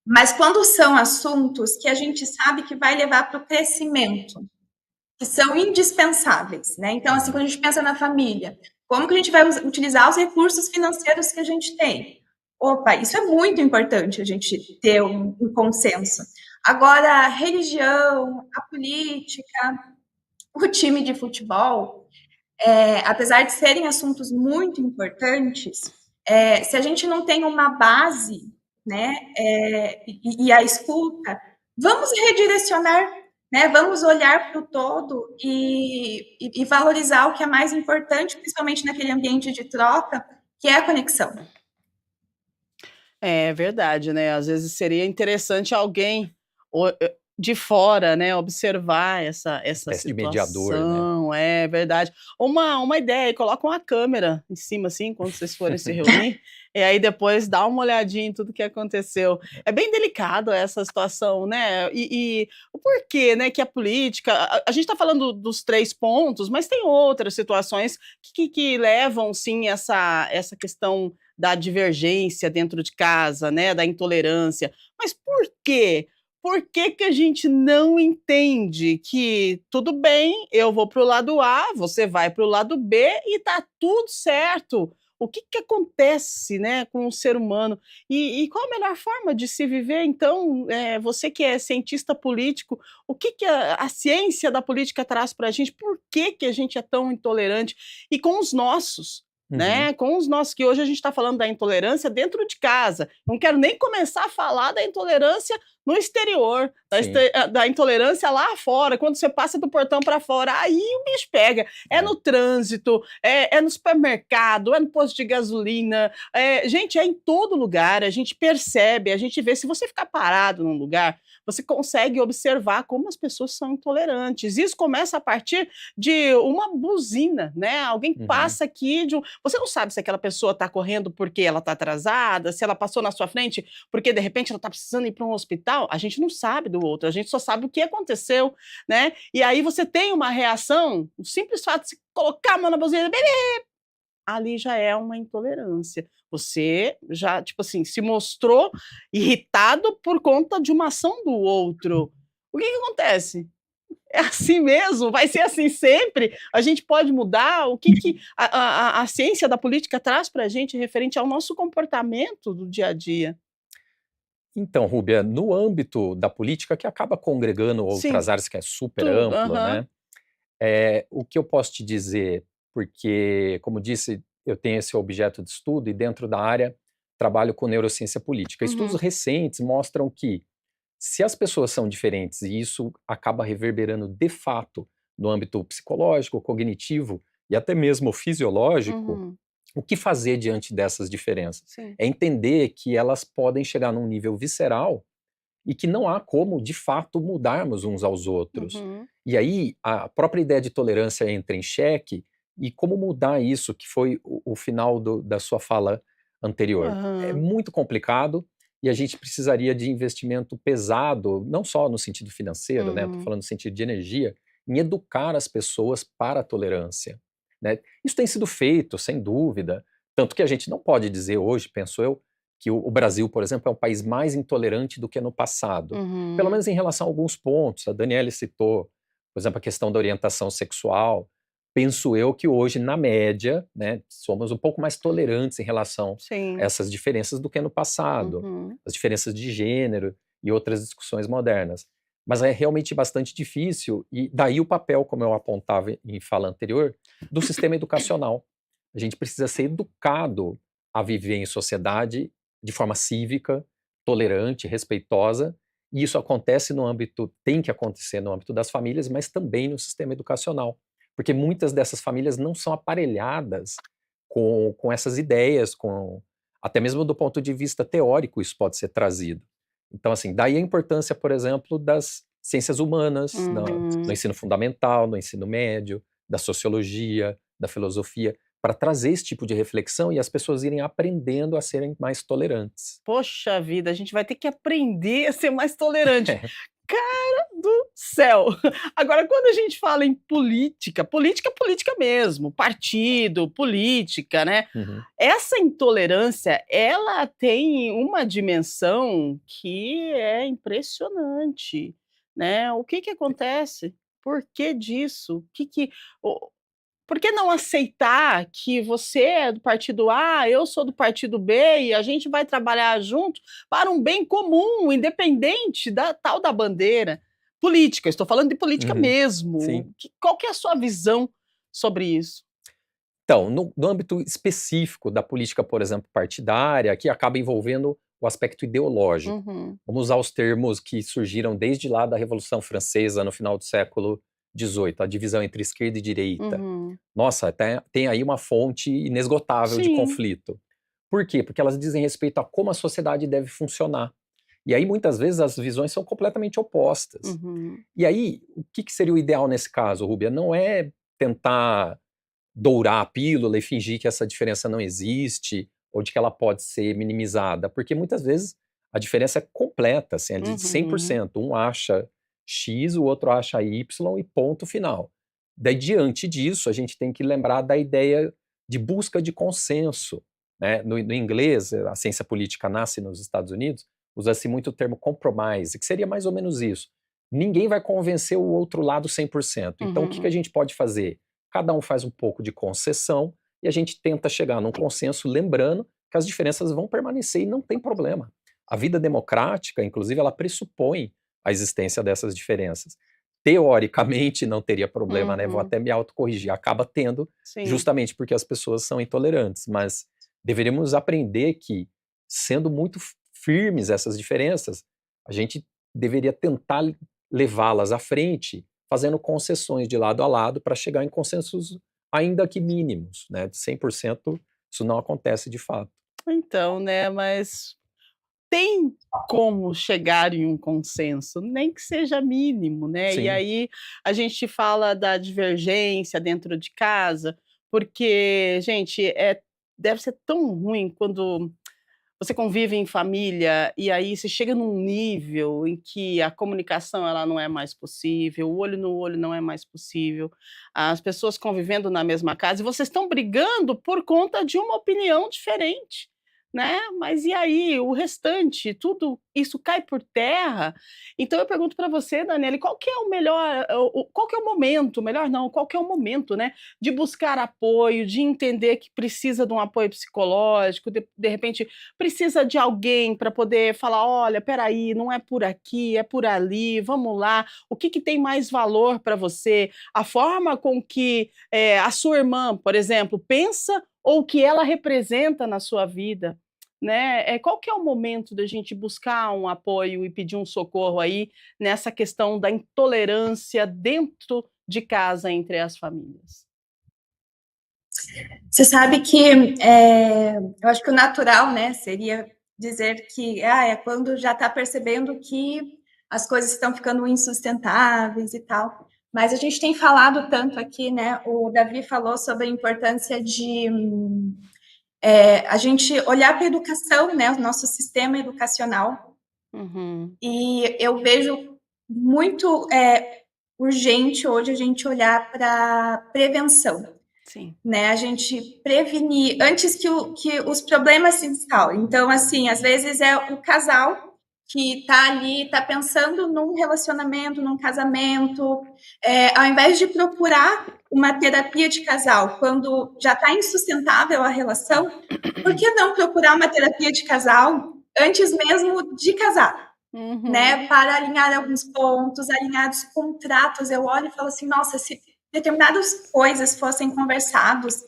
B: mas quando são assuntos que a gente sabe que vai levar para o crescimento, que são indispensáveis, né? Então, assim, quando a gente pensa na família, como que a gente vai utilizar os recursos financeiros que a gente tem? Opa, isso é muito importante a gente ter um consenso. Agora, a religião, a política, o time de futebol, apesar de serem assuntos muito importantes, se a gente não tem uma base, né, e a escuta, vamos redirecionar, né, vamos olhar para o todo e valorizar o que é mais importante, principalmente naquele ambiente de troca, que é a conexão.
A: É verdade, né, às vezes seria interessante alguém de fora, né, observar essa
C: Espécie de mediador, né?
A: situação, é verdade. Uma ideia aí, coloca uma câmera em cima, assim, quando vocês forem se reunir, e aí depois dá uma olhadinha em tudo que aconteceu. É bem delicado essa situação, né, e o porquê, né, que a política a gente está falando dos 3 pontos, mas tem outras situações que levam sim essa questão da divergência dentro de casa, né, da intolerância. Mas por quê? Por que que a gente não entende que tudo bem, eu vou para o lado A, você vai para o lado B e tá tudo certo? O que que acontece, né, com o ser humano? E qual a melhor forma de se viver então, você que é cientista político, o que que a ciência da política traz para a gente? Por que que a gente é tão intolerante? E com os nossos,
C: Uhum.
A: né, com os nossos, que hoje a gente está falando da intolerância dentro de casa, não quero nem começar a falar da intolerância no exterior,
C: Sim.
A: da intolerância lá fora, quando você passa do portão para fora, aí o bicho pega. É
C: É.
A: no trânsito, é no supermercado, é no posto de gasolina, gente, é em todo lugar, a gente percebe, a gente vê. Se você ficar parado num lugar, você consegue observar como as pessoas são intolerantes. Isso começa a partir de uma buzina, né? Alguém
C: Uhum.
A: passa aqui você não sabe se aquela pessoa está correndo porque ela está atrasada, se ela passou na sua frente porque de repente ela está precisando ir para um hospital. A gente não sabe do outro, a gente só sabe o que aconteceu, né? E aí você tem uma reação, o simples fato de se colocar a mão na buzina, ali já é uma intolerância. Você já, tipo assim, se mostrou irritado por conta de uma ação do outro. O que que acontece? É assim mesmo? Vai ser assim sempre? A gente pode mudar? O que que a ciência da política traz para a gente referente ao nosso comportamento do dia a dia?
C: Então, Rúbia, no âmbito da política, que acaba congregando
A: Sim,
C: outras áreas que é super
A: tudo.
C: amplo,
A: Aham.
C: né? O que eu posso te dizer, porque, como disse, eu tenho esse objeto de estudo e dentro da área trabalho com neurociência política. Estudos recentes mostram que, se as pessoas são diferentes e isso acaba reverberando de fato no âmbito psicológico, cognitivo e até mesmo fisiológico, o que fazer diante dessas diferenças?
A: Sim.
C: É entender que elas podem chegar num nível visceral e que não há como, de fato, mudarmos uns aos outros. E aí, a própria ideia de tolerância entra em xeque, e como mudar isso, que foi o final da sua fala anterior. É muito complicado, e a gente precisaria de investimento pesado, não só no sentido financeiro, né? Estou falando no sentido de energia, em educar as pessoas para a tolerância, né? Isso tem sido feito, sem dúvida, tanto que a gente não pode dizer hoje, penso eu, que o Brasil, por exemplo, é um país mais intolerante do que no passado. Pelo menos em relação a alguns pontos. A Daniela citou, por exemplo, a questão da orientação sexual. Penso eu que hoje, na média, né, somos um pouco mais tolerantes em relação a essas diferenças do que no passado. As diferenças de gênero e outras discussões modernas. Mas é realmente bastante difícil, e daí o papel, como eu apontava em fala anterior, do sistema educacional. A gente precisa ser educado a viver em sociedade de forma cívica, tolerante, respeitosa, e isso acontece no âmbito, tem que acontecer no âmbito das famílias, mas também no sistema educacional, porque muitas dessas famílias não são aparelhadas com essas ideias, até mesmo do ponto de vista teórico isso pode ser trazido. Então, assim, daí a importância, por exemplo, das ciências humanas, no ensino fundamental, no ensino médio, da sociologia, da filosofia, para trazer esse tipo de reflexão e as pessoas irem aprendendo a serem mais tolerantes.
A: Poxa vida, a gente vai ter que aprender a ser mais tolerante. Cara do céu! Agora, quando a gente fala em política, política mesmo, partido, política, né? Essa intolerância, ela tem uma dimensão que é impressionante, né? O que acontece? Por que disso? Por que não aceitar que você é do partido A, eu sou do partido B e a gente vai trabalhar junto para um bem comum, independente da tal da bandeira? Política, estou falando de política mesmo.
C: Sim.
A: Qual que é a sua visão sobre isso?
C: Então, no âmbito específico da política, por exemplo, partidária, que acaba envolvendo o aspecto ideológico. Vamos usar os termos que surgiram desde lá da Revolução Francesa, no final do século XVIII, a divisão entre esquerda e direita. Nossa, tem aí uma fonte inesgotável de conflito. Por quê? Porque elas dizem respeito a como a sociedade deve funcionar. E aí, muitas vezes, as visões são completamente opostas. E aí, o que seria o ideal nesse caso, Rúbia? Não é tentar dourar a pílula e fingir que essa diferença não existe, ou de que ela pode ser minimizada, porque muitas vezes a diferença é completa, assim, é de 100%. Um acha X, o outro acha Y e ponto final. Daí, diante disso, a gente tem que lembrar da ideia de busca de consenso, né? No inglês, a ciência política nasce nos Estados Unidos, usa-se muito o termo compromise, que seria mais ou menos isso. Ninguém vai convencer o outro lado 100%. Então, o que a gente pode fazer? Cada um faz um pouco de concessão e a gente tenta chegar num consenso, lembrando que as diferenças vão permanecer e não tem problema. A vida democrática, inclusive, ela pressupõe a existência dessas diferenças. Teoricamente não teria problema, né? Vou até me autocorrigir. Acaba tendo, justamente porque as pessoas são intolerantes, mas deveríamos aprender que, sendo muito firmes essas diferenças, a gente deveria tentar levá-las à frente, fazendo concessões de lado a lado para chegar em consensos ainda que mínimos, né? De 100% isso não acontece de fato.
A: Então, né, mas tem como chegar em um consenso, nem que seja mínimo, né?
C: Sim.
A: E aí a gente fala da divergência dentro de casa, porque, gente, deve ser tão ruim quando você convive em família e aí você chega num nível em que a comunicação ela não é mais possível, o olho no olho não é mais possível, as pessoas convivendo na mesma casa e vocês estão brigando por conta de uma opinião diferente, né? Mas e aí, o restante, tudo isso cai por terra? Então eu pergunto para você, Daniele, qual que é o melhor, qual que é o momento, melhor não, qual que é o momento, né, de buscar apoio, de entender que precisa de um apoio psicológico, de repente precisa de alguém para poder falar, olha, peraí, não é por aqui, é por ali, vamos lá, o que tem mais valor para você? A forma com que a sua irmã, por exemplo, pensa ou o que ela representa na sua vida? né? Qual que é o momento da gente buscar um apoio e pedir um socorro aí nessa questão da intolerância dentro de casa entre as famílias?
B: Você sabe que eu acho que o natural, né, seria dizer que é quando já está percebendo que as coisas estão ficando insustentáveis e tal. Mas a gente tem falado tanto aqui, né? O Davi falou sobre a importância de a gente olhar para a educação, né? O nosso sistema educacional.
A: Uhum.
B: E eu vejo muito urgente hoje a gente olhar para prevenção.
A: Sim.
B: Né, a gente prevenir antes que os problemas se instalem. Então, assim, às vezes é o casal que está ali, está pensando num relacionamento, num casamento, ao invés de procurar uma terapia de casal quando já está insustentável a relação, por que não procurar uma terapia de casal antes mesmo de casar?
A: Uhum.
B: Né, para alinhar alguns pontos, alinhar os contratos. Eu olho e falo assim, nossa, se determinadas coisas fossem conversados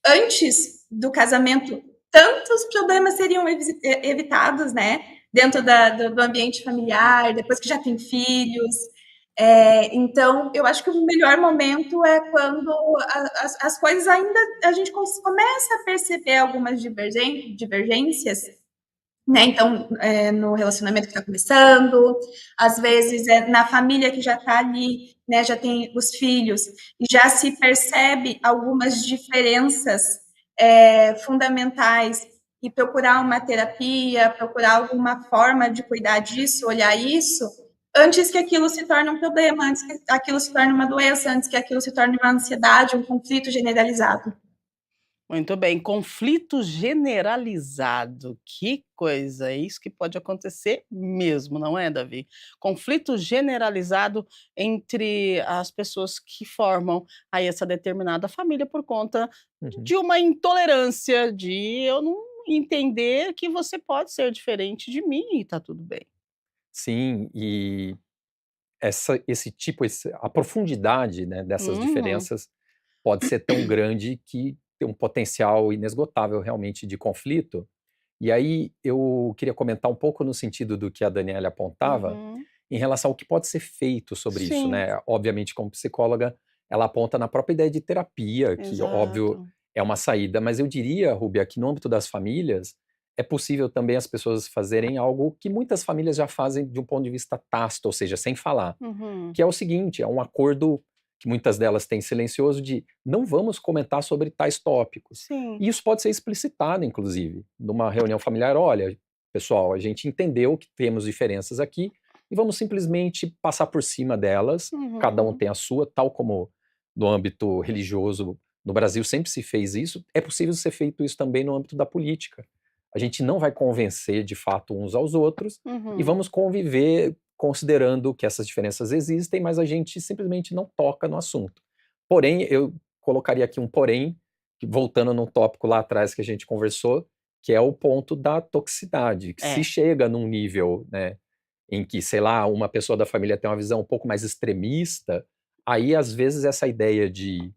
B: antes do casamento, tantos problemas seriam evitados, né? Dentro do ambiente familiar, depois que já tem filhos. Então, eu acho que o melhor momento é quando as coisas ainda a gente começa a perceber algumas divergências, né? Então, no relacionamento que está começando, às vezes na família que já está ali, né? Já tem os filhos, e já se percebe algumas diferenças fundamentais, e procurar uma terapia, procurar alguma forma de cuidar disso, olhar isso, antes que aquilo se torne um problema, antes que aquilo se torne uma doença, antes que aquilo se torne uma ansiedade, um conflito generalizado.
A: Muito bem, conflito generalizado, que coisa, é isso que pode acontecer mesmo, não é, Davi? Conflito generalizado entre as pessoas que formam aí essa determinada família por conta
C: Uhum.
A: de uma intolerância, de eu não entender que você pode ser diferente de mim e tá tudo bem.
C: Sim, e a profundidade, né, dessas
A: Uhum,
C: diferenças pode ser tão grande que tem um potencial inesgotável realmente de conflito. E aí eu queria comentar um pouco no sentido do que a Daniela apontava,
A: uhum.
C: em relação ao que pode ser feito sobre isso,
A: Sim,
C: né. Obviamente, como psicóloga, ela aponta na própria ideia de terapia, que óbvio
A: exato.
C: é uma saída, mas eu diria, Rúbia, que no âmbito das famílias, é possível também as pessoas fazerem algo que muitas famílias já fazem de um ponto de vista tácito, ou seja, sem falar,
A: Uhum.
C: que é o seguinte, é um acordo que muitas delas têm silencioso de não vamos comentar sobre tais tópicos.
A: Sim.
C: E isso pode ser explicitado, inclusive, numa reunião familiar. Olha, pessoal, a gente entendeu que temos diferenças aqui e vamos simplesmente passar por cima delas. Cada um
A: Uhum.
C: tem a sua, tal como no âmbito religioso no Brasil sempre se fez isso. É possível ser feito isso também no âmbito da política. A gente não vai convencer de fato uns aos outros e
A: Uhum.
C: vamos conviver considerando que essas diferenças existem, mas a gente simplesmente não toca no assunto. Porém, eu colocaria aqui um porém, que voltando no tópico lá atrás que a gente conversou, que é o ponto da toxicidade, que se
A: É.
C: chega num nível, né, em que, sei lá, uma pessoa da família tem uma visão um pouco mais extremista, aí às vezes essa ideia de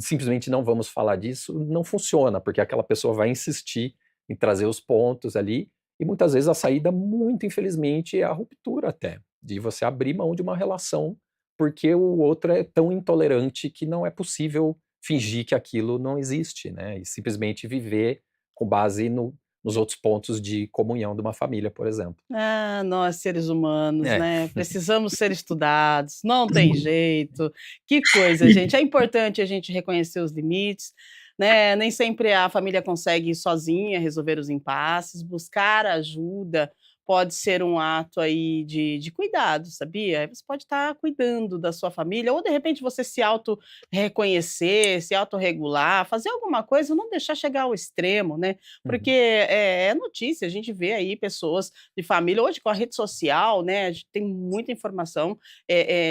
C: simplesmente não vamos falar disso não funciona, porque aquela pessoa vai insistir em trazer os pontos ali, e muitas vezes a saída, muito infelizmente, é a ruptura até, de você abrir mão de uma relação, porque o outro é tão intolerante que não é possível fingir que aquilo não existe, né, e simplesmente viver com base nos outros pontos de comunhão de uma família, por exemplo.
A: Ah, nós seres humanos,
C: É.
A: né, precisamos ser estudados, não tem jeito. Que coisa, gente. É importante a gente reconhecer os limites, né, nem sempre a família consegue sozinha resolver os impasses, buscar ajuda pode ser um ato aí de cuidado, sabia? Você pode estar cuidando da sua família ou de repente você se auto-reconhecer, se autorregular, fazer alguma coisa, não deixar chegar ao extremo, né, porque
C: Uhum,
A: é notícia, a gente vê aí pessoas de família hoje com a rede social, né, a gente tem muita informação,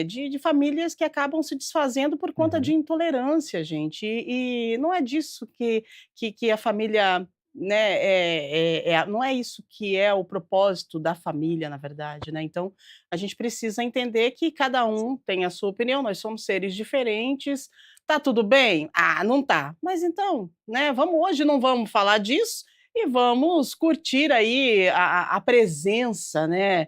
A: de famílias que acabam se desfazendo por conta de
C: uhum,
A: intolerância, gente, e não é disso que a família, né, não é isso que é o propósito da família, na verdade, né, então, a gente precisa entender que cada um tem a sua opinião, nós somos seres diferentes, tá tudo bem? Ah, não tá, mas então, né, vamos hoje não vamos falar disso, e vamos curtir aí a presença, né,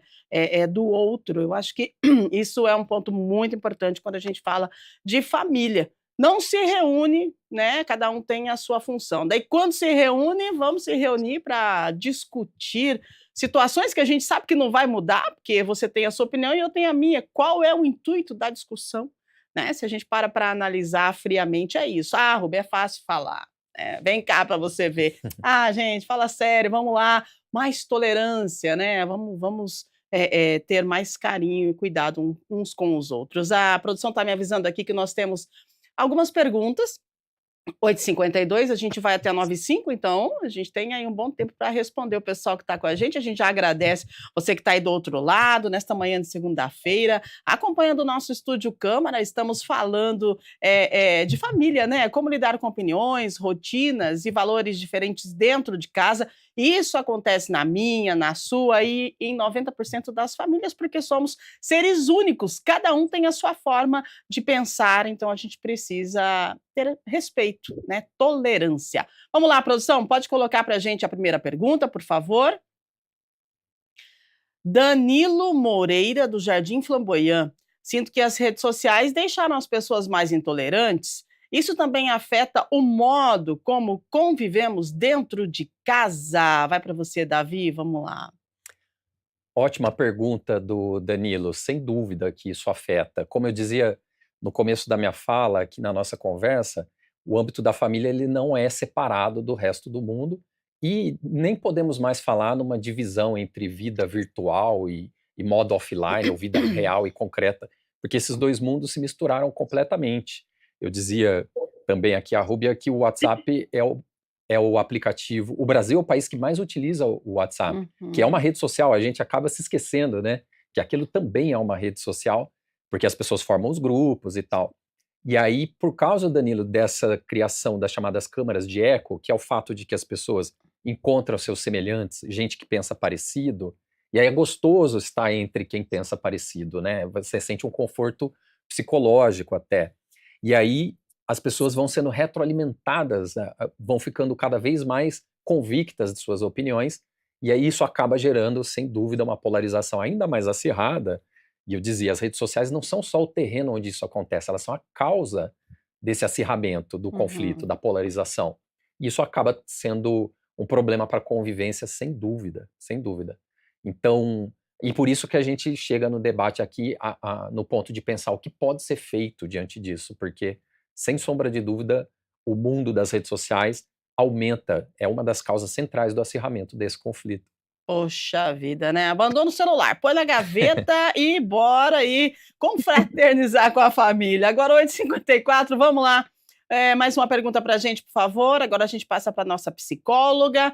A: do outro. Eu acho que isso é um ponto muito importante quando a gente fala de família. Não se reúne, né, cada um tem a sua função. Daí quando se reúne, vamos se reunir para discutir situações que a gente sabe que não vai mudar, porque você tem a sua opinião e eu tenho a minha. Qual é o intuito da discussão? Né? Se a gente para analisar friamente, é isso. Ah, Rubem, é fácil falar. Vem cá para você ver. Ah, gente, fala sério, vamos lá. Mais tolerância, né? Vamos ter mais carinho e cuidado uns com os outros. A produção está me avisando aqui que nós temos algumas perguntas. 8h52, a gente vai até 9h05, então a gente tem aí um bom tempo para responder o pessoal que está com a gente já agradece você que está aí do outro lado, nesta manhã de segunda-feira, acompanhando o nosso Estúdio Câmara, estamos falando de família, né? Como lidar com opiniões, rotinas e valores diferentes dentro de casa. Isso acontece na minha, na sua e em 90% das famílias, porque somos seres únicos, cada um tem a sua forma de pensar, então a gente precisa ter respeito, né? Tolerância. Vamos lá, produção, pode colocar para a gente a primeira pergunta, por favor? Danilo Moreira, do Jardim Flamboyant. Sinto que as redes sociais deixaram as pessoas mais intolerantes. Isso também afeta o modo como convivemos dentro de casa. Vai para você, Davi, vamos lá.
C: Ótima pergunta do Danilo, sem dúvida que isso afeta. Como eu dizia no começo da minha fala, aqui na nossa conversa, o âmbito da família ele não é separado do resto do mundo e nem podemos mais falar numa divisão entre vida virtual e modo offline, ou vida real e concreta, porque esses dois mundos se misturaram completamente. Eu dizia também aqui a Rúbia que o WhatsApp é o aplicativo. O Brasil é o país que mais utiliza o WhatsApp, que é uma rede social. A gente acaba se esquecendo, né? Que aquilo também é uma rede social, porque as pessoas formam os grupos e tal. E aí, por causa, Danilo, dessa criação das chamadas câmaras de eco, que é o fato de que as pessoas encontram seus semelhantes, gente que pensa parecido, e aí é gostoso estar entre quem pensa parecido, né? Você sente um conforto psicológico até. E aí as pessoas vão sendo retroalimentadas, vão ficando cada vez mais convictas de suas opiniões, e aí isso acaba gerando, sem dúvida, uma polarização ainda mais acirrada. E eu dizia, as redes sociais não são só o terreno onde isso acontece, elas são a causa desse acirramento, do conflito, da polarização. E isso acaba sendo um problema para a convivência, sem dúvida, sem dúvida. Então, e por isso que a gente chega no debate aqui no ponto de pensar o que pode ser feito diante disso, porque, sem sombra de dúvida, o mundo das redes sociais aumenta, é uma das causas centrais do acirramento desse conflito.
A: Poxa vida, né? Abandona o celular, põe na gaveta e bora aí confraternizar com a família. Agora 8h54, vamos lá. Mais uma pergunta para a gente, por favor. Agora a gente passa para nossa psicóloga.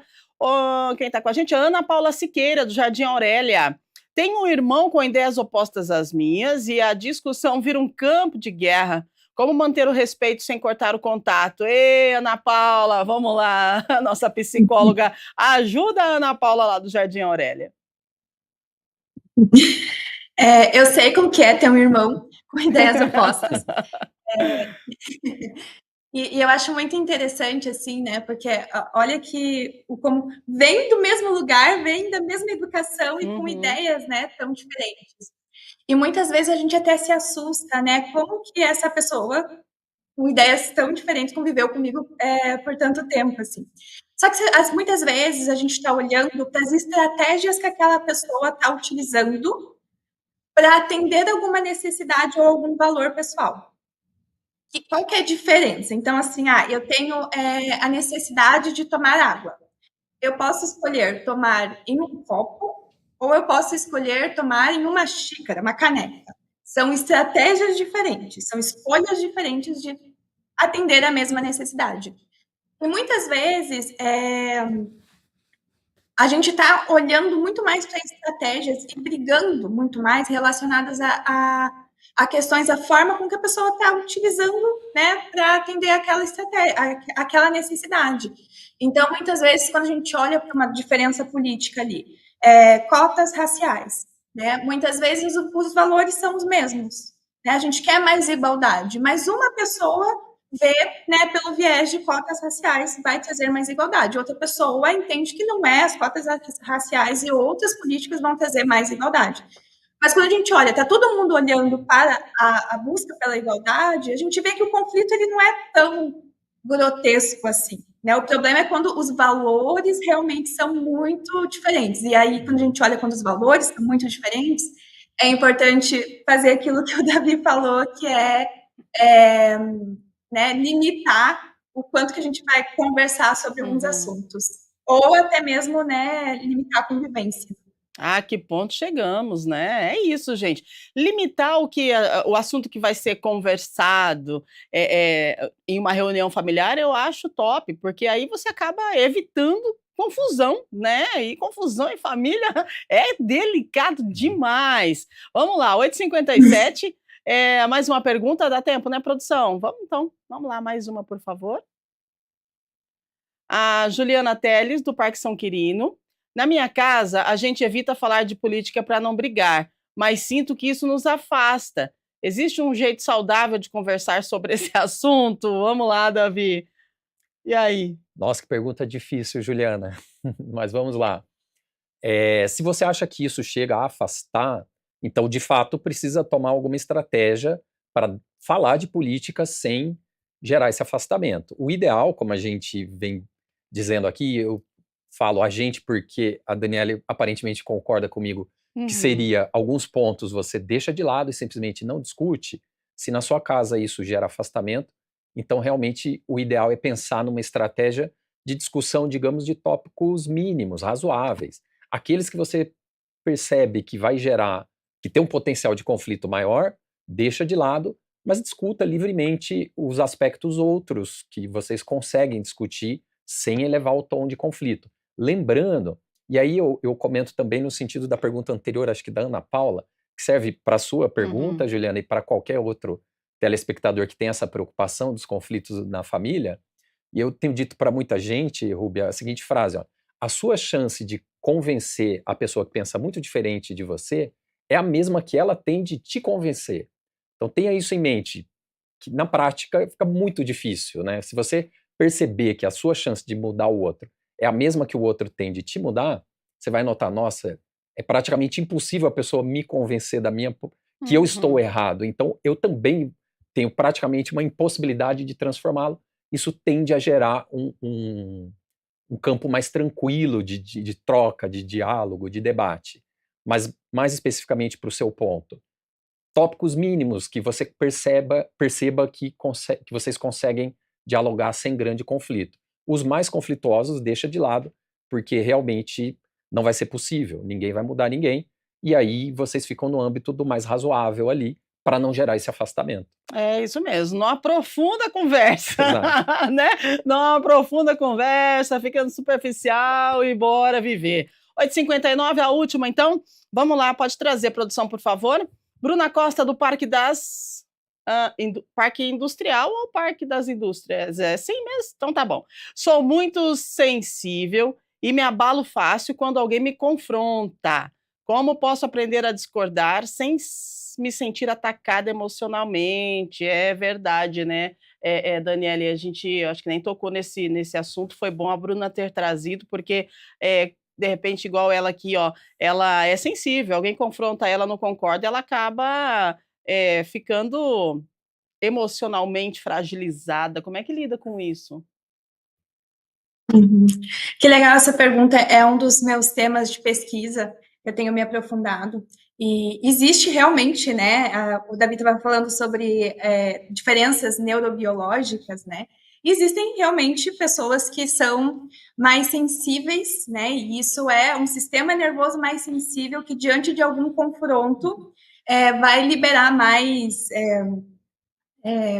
A: Quem está com a gente? Ana Paula Siqueira, do Jardim Aurélia. Tenho um irmão com ideias opostas às minhas e a discussão vira um campo de guerra. Como manter o respeito sem cortar o contato? Ei, Ana Paula, vamos lá, nossa psicóloga. Ajuda a Ana Paula lá do Jardim Aurélia.
B: Eu sei como que é ter um irmão com ideias opostas. E eu acho muito interessante, assim, né? Porque olha que como vem do mesmo lugar, vem da mesma educação e com ideias, né, tão diferentes. E muitas vezes a gente até se assusta, né? Como que essa pessoa, com ideias tão diferentes, conviveu comigo por tanto tempo, assim. Só que muitas vezes a gente está olhando para as estratégias que aquela pessoa está utilizando para atender alguma necessidade ou algum valor pessoal. Qual que é a diferença? Então, assim, eu tenho a necessidade de tomar água. Eu posso escolher tomar em um copo ou eu posso escolher tomar em uma xícara, uma caneca. São estratégias diferentes, são escolhas diferentes de atender a mesma necessidade. E muitas vezes a gente está olhando muito mais para estratégias e brigando muito mais relacionadas a questões da forma com que a pessoa está utilizando, né, para atender aquela estratégia, aquela necessidade. Então, muitas vezes, quando a gente olha para uma diferença política ali, cotas raciais, né, muitas vezes os valores são os mesmos, né, a gente quer mais igualdade, mas uma pessoa vê, né, pelo viés de cotas raciais, vai trazer mais igualdade. Outra pessoa entende que não é, as cotas raciais e outras políticas vão trazer mais igualdade. Mas quando a gente olha, está todo mundo olhando para a busca pela igualdade, a gente vê que o conflito ele não é tão grotesco assim. Né? O problema é quando os valores realmente são muito diferentes. E aí, quando a gente olha quando os valores são muito diferentes, é importante fazer aquilo que o Davi falou, que né, limitar o quanto que a gente vai conversar sobre alguns assuntos. Ou até mesmo, né, limitar a convivência.
A: Ah, que ponto chegamos, né? É isso, gente. Limitar o assunto que vai ser conversado em uma reunião familiar, eu acho top, porque aí você acaba evitando confusão, né? E confusão em família é delicado demais. Vamos lá, 8h57. Mais uma pergunta, dá tempo, né, produção? Vamos então, vamos lá, mais uma, por favor. A Juliana Teles, do Parque São Quirino. Na minha casa, a gente evita falar de política para não brigar, mas sinto que isso nos afasta. Existe um jeito saudável de conversar sobre esse assunto? Vamos lá, Davi. E aí?
C: Nossa, que pergunta difícil, Juliana. Mas vamos lá. Se você acha que isso chega a afastar, então, de fato, precisa tomar alguma estratégia para falar de política sem gerar esse afastamento. O ideal, como a gente vem dizendo aqui, eu falo a gente porque a Daniela aparentemente concorda comigo, que seria alguns pontos você deixa de lado e simplesmente não discute. Se na sua casa isso gera afastamento, então realmente o ideal é pensar numa estratégia de discussão, digamos, de tópicos mínimos, razoáveis. Aqueles que você percebe que vai gerar, que tem um potencial de conflito maior, deixa de lado, mas discuta livremente os aspectos outros que vocês conseguem discutir sem elevar o tom de conflito. Lembrando, e aí eu comento também no sentido da pergunta anterior, acho que da Ana Paula, que serve para a sua pergunta, Juliana, e para qualquer outro telespectador que tem essa preocupação dos conflitos na família. E eu tenho dito para muita gente, Rúbia, a seguinte frase, ó: a sua chance de convencer a pessoa que pensa muito diferente de você é a mesma que ela tem de te convencer. Então tenha isso em mente, que na prática fica muito difícil, né? Se você perceber que a sua chance de mudar o outro é a mesma que o outro tem de te mudar, você vai notar, nossa, é praticamente impossível a pessoa me convencer que eu estou errado. Então eu também tenho praticamente uma impossibilidade de transformá-lo. Isso tende a gerar um campo mais tranquilo de troca, de diálogo, de debate. Mas, mais especificamente para o seu ponto, tópicos mínimos que você perceba que vocês conseguem dialogar sem grande conflito. Os mais conflituosos deixa de lado, porque realmente não vai ser possível, ninguém vai mudar ninguém, e aí vocês ficam no âmbito do mais razoável ali, para não gerar esse afastamento.
A: É isso mesmo, não aprofunda a conversa, né? Não aprofunda a conversa, fica no superficial e bora viver. 8h59, a última, então. Vamos lá, pode trazer, produção, por favor. Bruna Costa, do Parque Parque Industrial ou Parque das Indústrias? É sim mesmo? Então tá bom. Sou muito sensível e me abalo fácil quando alguém me confronta. Como posso aprender a discordar sem me sentir atacada emocionalmente? É verdade, né, Daniela? A gente acho que nem tocou nesse assunto. Foi bom a Bruna ter trazido, porque de repente, igual ela aqui, ó, ela é sensível, alguém confronta ela, não concorda, ela acaba ficando emocionalmente fragilizada. Como é que lida com isso?
B: Que legal essa pergunta, é um dos meus temas de pesquisa, eu tenho me aprofundado. E existe realmente, né, o Davi estava falando sobre diferenças neurobiológicas, né, e existem realmente pessoas que são mais sensíveis, né, e isso é um sistema nervoso mais sensível que, diante de algum confronto, vai liberar mais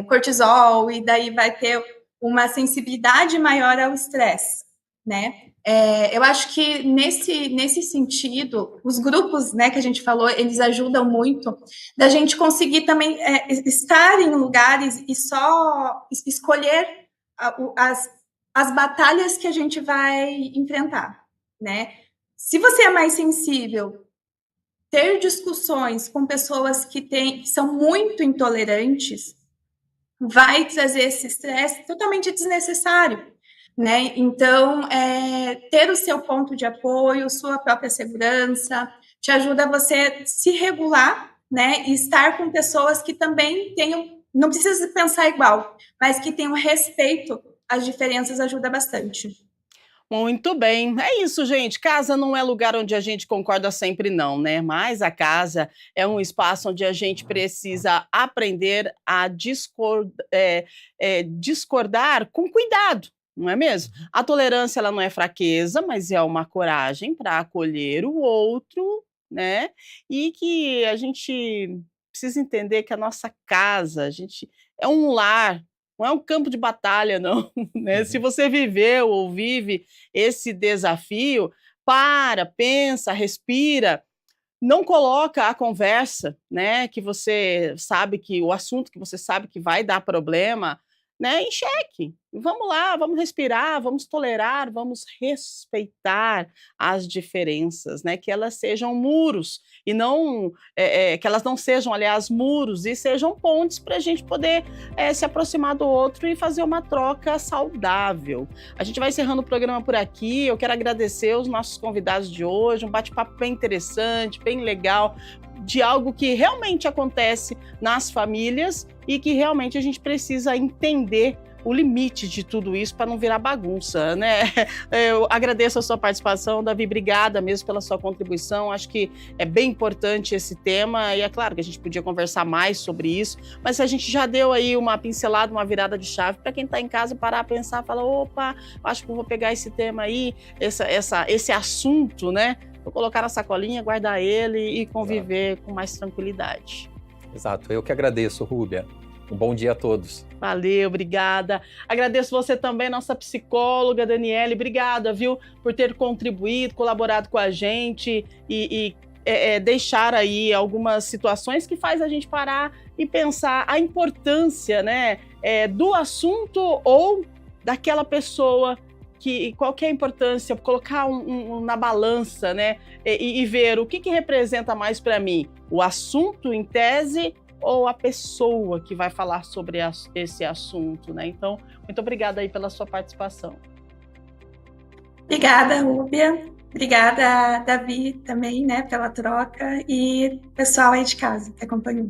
B: cortisol, e daí vai ter uma sensibilidade maior ao estresse, né? Eu acho que nesse sentido, os grupos, né, que a gente falou, eles ajudam muito da gente conseguir também estar em lugares e só escolher as batalhas que a gente vai enfrentar, né? Se você é mais sensível, ter discussões com pessoas que são muito intolerantes, vai trazer esse estresse totalmente desnecessário, né? Então, ter o seu ponto de apoio, sua própria segurança, te ajuda a você se regular, né? E estar com pessoas que também tenham, não precisa pensar igual, mas que tenham respeito às diferenças ajuda bastante.
A: Muito bem. É isso, gente. Casa não é lugar onde a gente concorda sempre, não, né? Mas a casa é um espaço onde a gente precisa aprender a discordar com cuidado, não é mesmo? A tolerância ela não é fraqueza, mas é uma coragem para acolher o outro, né? E que a gente precisa entender que a nossa casa, a gente é um lar. Não é um campo de batalha, não. Né? Se
C: Uhum.
A: você viveu ou vive esse desafio, pensa, respira, não coloca a conversa, né, que você sabe que o assunto que você sabe que vai dar problema, né, em xeque. Vamos lá, vamos respirar, vamos tolerar, vamos respeitar as diferenças, né, que elas sejam muros e não que elas não sejam, aliás, muros e sejam pontes para a gente poder se aproximar do outro e fazer uma troca saudável. A gente vai encerrando o programa por aqui. Eu quero agradecer os nossos convidados de hoje, um bate-papo bem interessante, bem legal, de algo que realmente acontece nas famílias e que realmente a gente precisa entender o limite de tudo isso para não virar bagunça, né? Eu agradeço a sua participação, Davi, obrigada mesmo pela sua contribuição. Acho que é bem importante esse tema e é claro que a gente podia conversar mais sobre isso, mas a gente já deu aí uma pincelada, uma virada de chave para quem está em casa parar a pensar, falar, opa, acho que eu vou pegar esse tema aí, esse assunto, né? Vou colocar na sacolinha, guardar ele e conviver com mais tranquilidade.
C: Exato, eu que agradeço, Rúbia. Um bom dia a todos.
A: Valeu, obrigada. Agradeço você também, nossa psicóloga, Daniele. Obrigada, viu, por ter contribuído, colaborado com a gente e deixar aí algumas situações que faz a gente parar e pensar a importância, né, do assunto ou daquela pessoa. Qual que é a importância, colocar na balança, né, e ver o que representa mais para mim, o assunto em tese ou a pessoa que vai falar sobre esse assunto, né? Então, muito obrigada aí pela sua participação.
B: Obrigada, Rúbia. Obrigada, Davi, também, né, pela troca e pessoal aí de casa que acompanhou.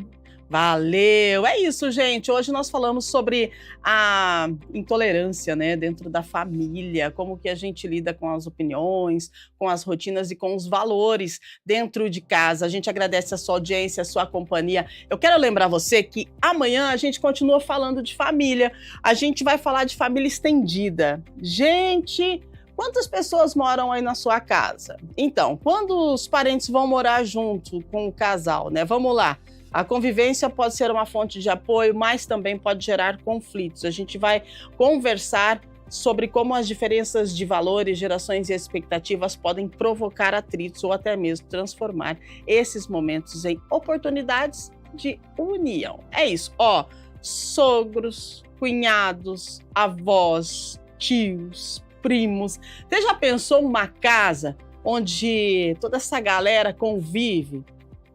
A: Valeu! É isso, gente. Hoje nós falamos sobre a intolerância, né, dentro da família, como que a gente lida com as opiniões, com as rotinas e com os valores dentro de casa. A gente agradece a sua audiência, a sua companhia. Eu quero lembrar você que amanhã a gente continua falando de família. A gente vai falar de família estendida. Gente, quantas pessoas moram aí na sua casa? Então, quando os parentes vão morar junto com o casal, né? Vamos lá. A convivência pode ser uma fonte de apoio, mas também pode gerar conflitos. A gente vai conversar sobre como as diferenças de valores, gerações e expectativas podem provocar atritos ou até mesmo transformar esses momentos em oportunidades de união. É isso, ó, sogros, cunhados, avós, tios, primos. Você já pensou uma casa onde toda essa galera convive?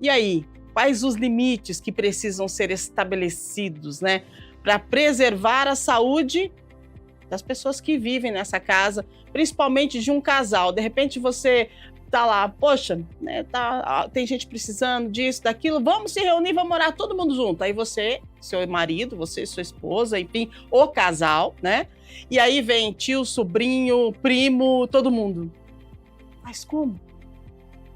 A: E aí? Quais os limites que precisam ser estabelecidos, né, para preservar a saúde das pessoas que vivem nessa casa, principalmente de um casal? De repente você tá lá, poxa, né, tem gente precisando disso, daquilo, vamos se reunir, vamos morar todo mundo junto. Aí você, seu marido, você, sua esposa, enfim, o casal, né? E aí vem tio, sobrinho, primo, todo mundo. Mas como?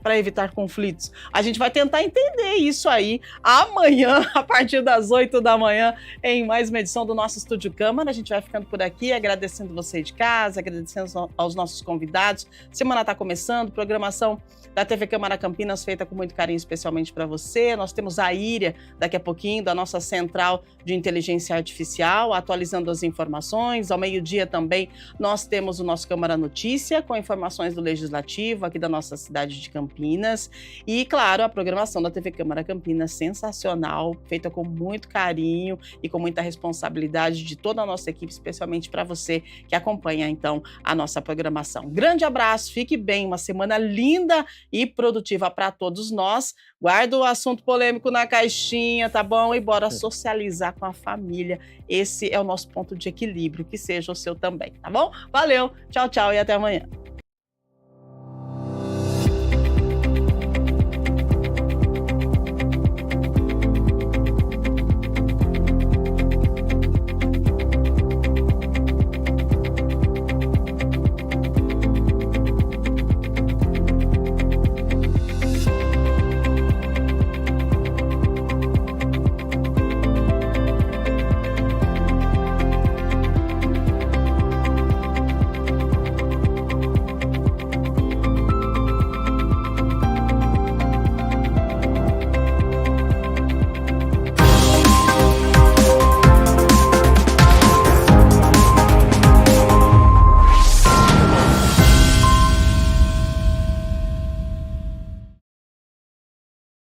A: Para evitar conflitos. A gente vai tentar entender isso aí amanhã, a partir das 8 da manhã, em mais uma edição do nosso Estúdio Câmara. A gente vai ficando por aqui, agradecendo você de casa, agradecendo aos nossos convidados. Semana está começando, programação da TV Câmara Campinas feita com muito carinho, especialmente para você. Nós temos a Íria, daqui a pouquinho, da nossa central de inteligência artificial, atualizando as informações. Ao meio-dia também nós temos o nosso Câmara Notícia, com informações do Legislativo, aqui da nossa cidade de Campinas. Campinas. E, claro, a programação da TV Câmara Campinas, sensacional, feita com muito carinho e com muita responsabilidade de toda a nossa equipe, especialmente para você que acompanha, então, a nossa programação. Grande abraço, fique bem, uma semana linda e produtiva para todos nós. Guarda o assunto polêmico na caixinha, tá bom? E bora socializar com a família. Esse é o nosso ponto de equilíbrio, que seja o seu também, tá bom? Valeu, tchau, tchau e até amanhã.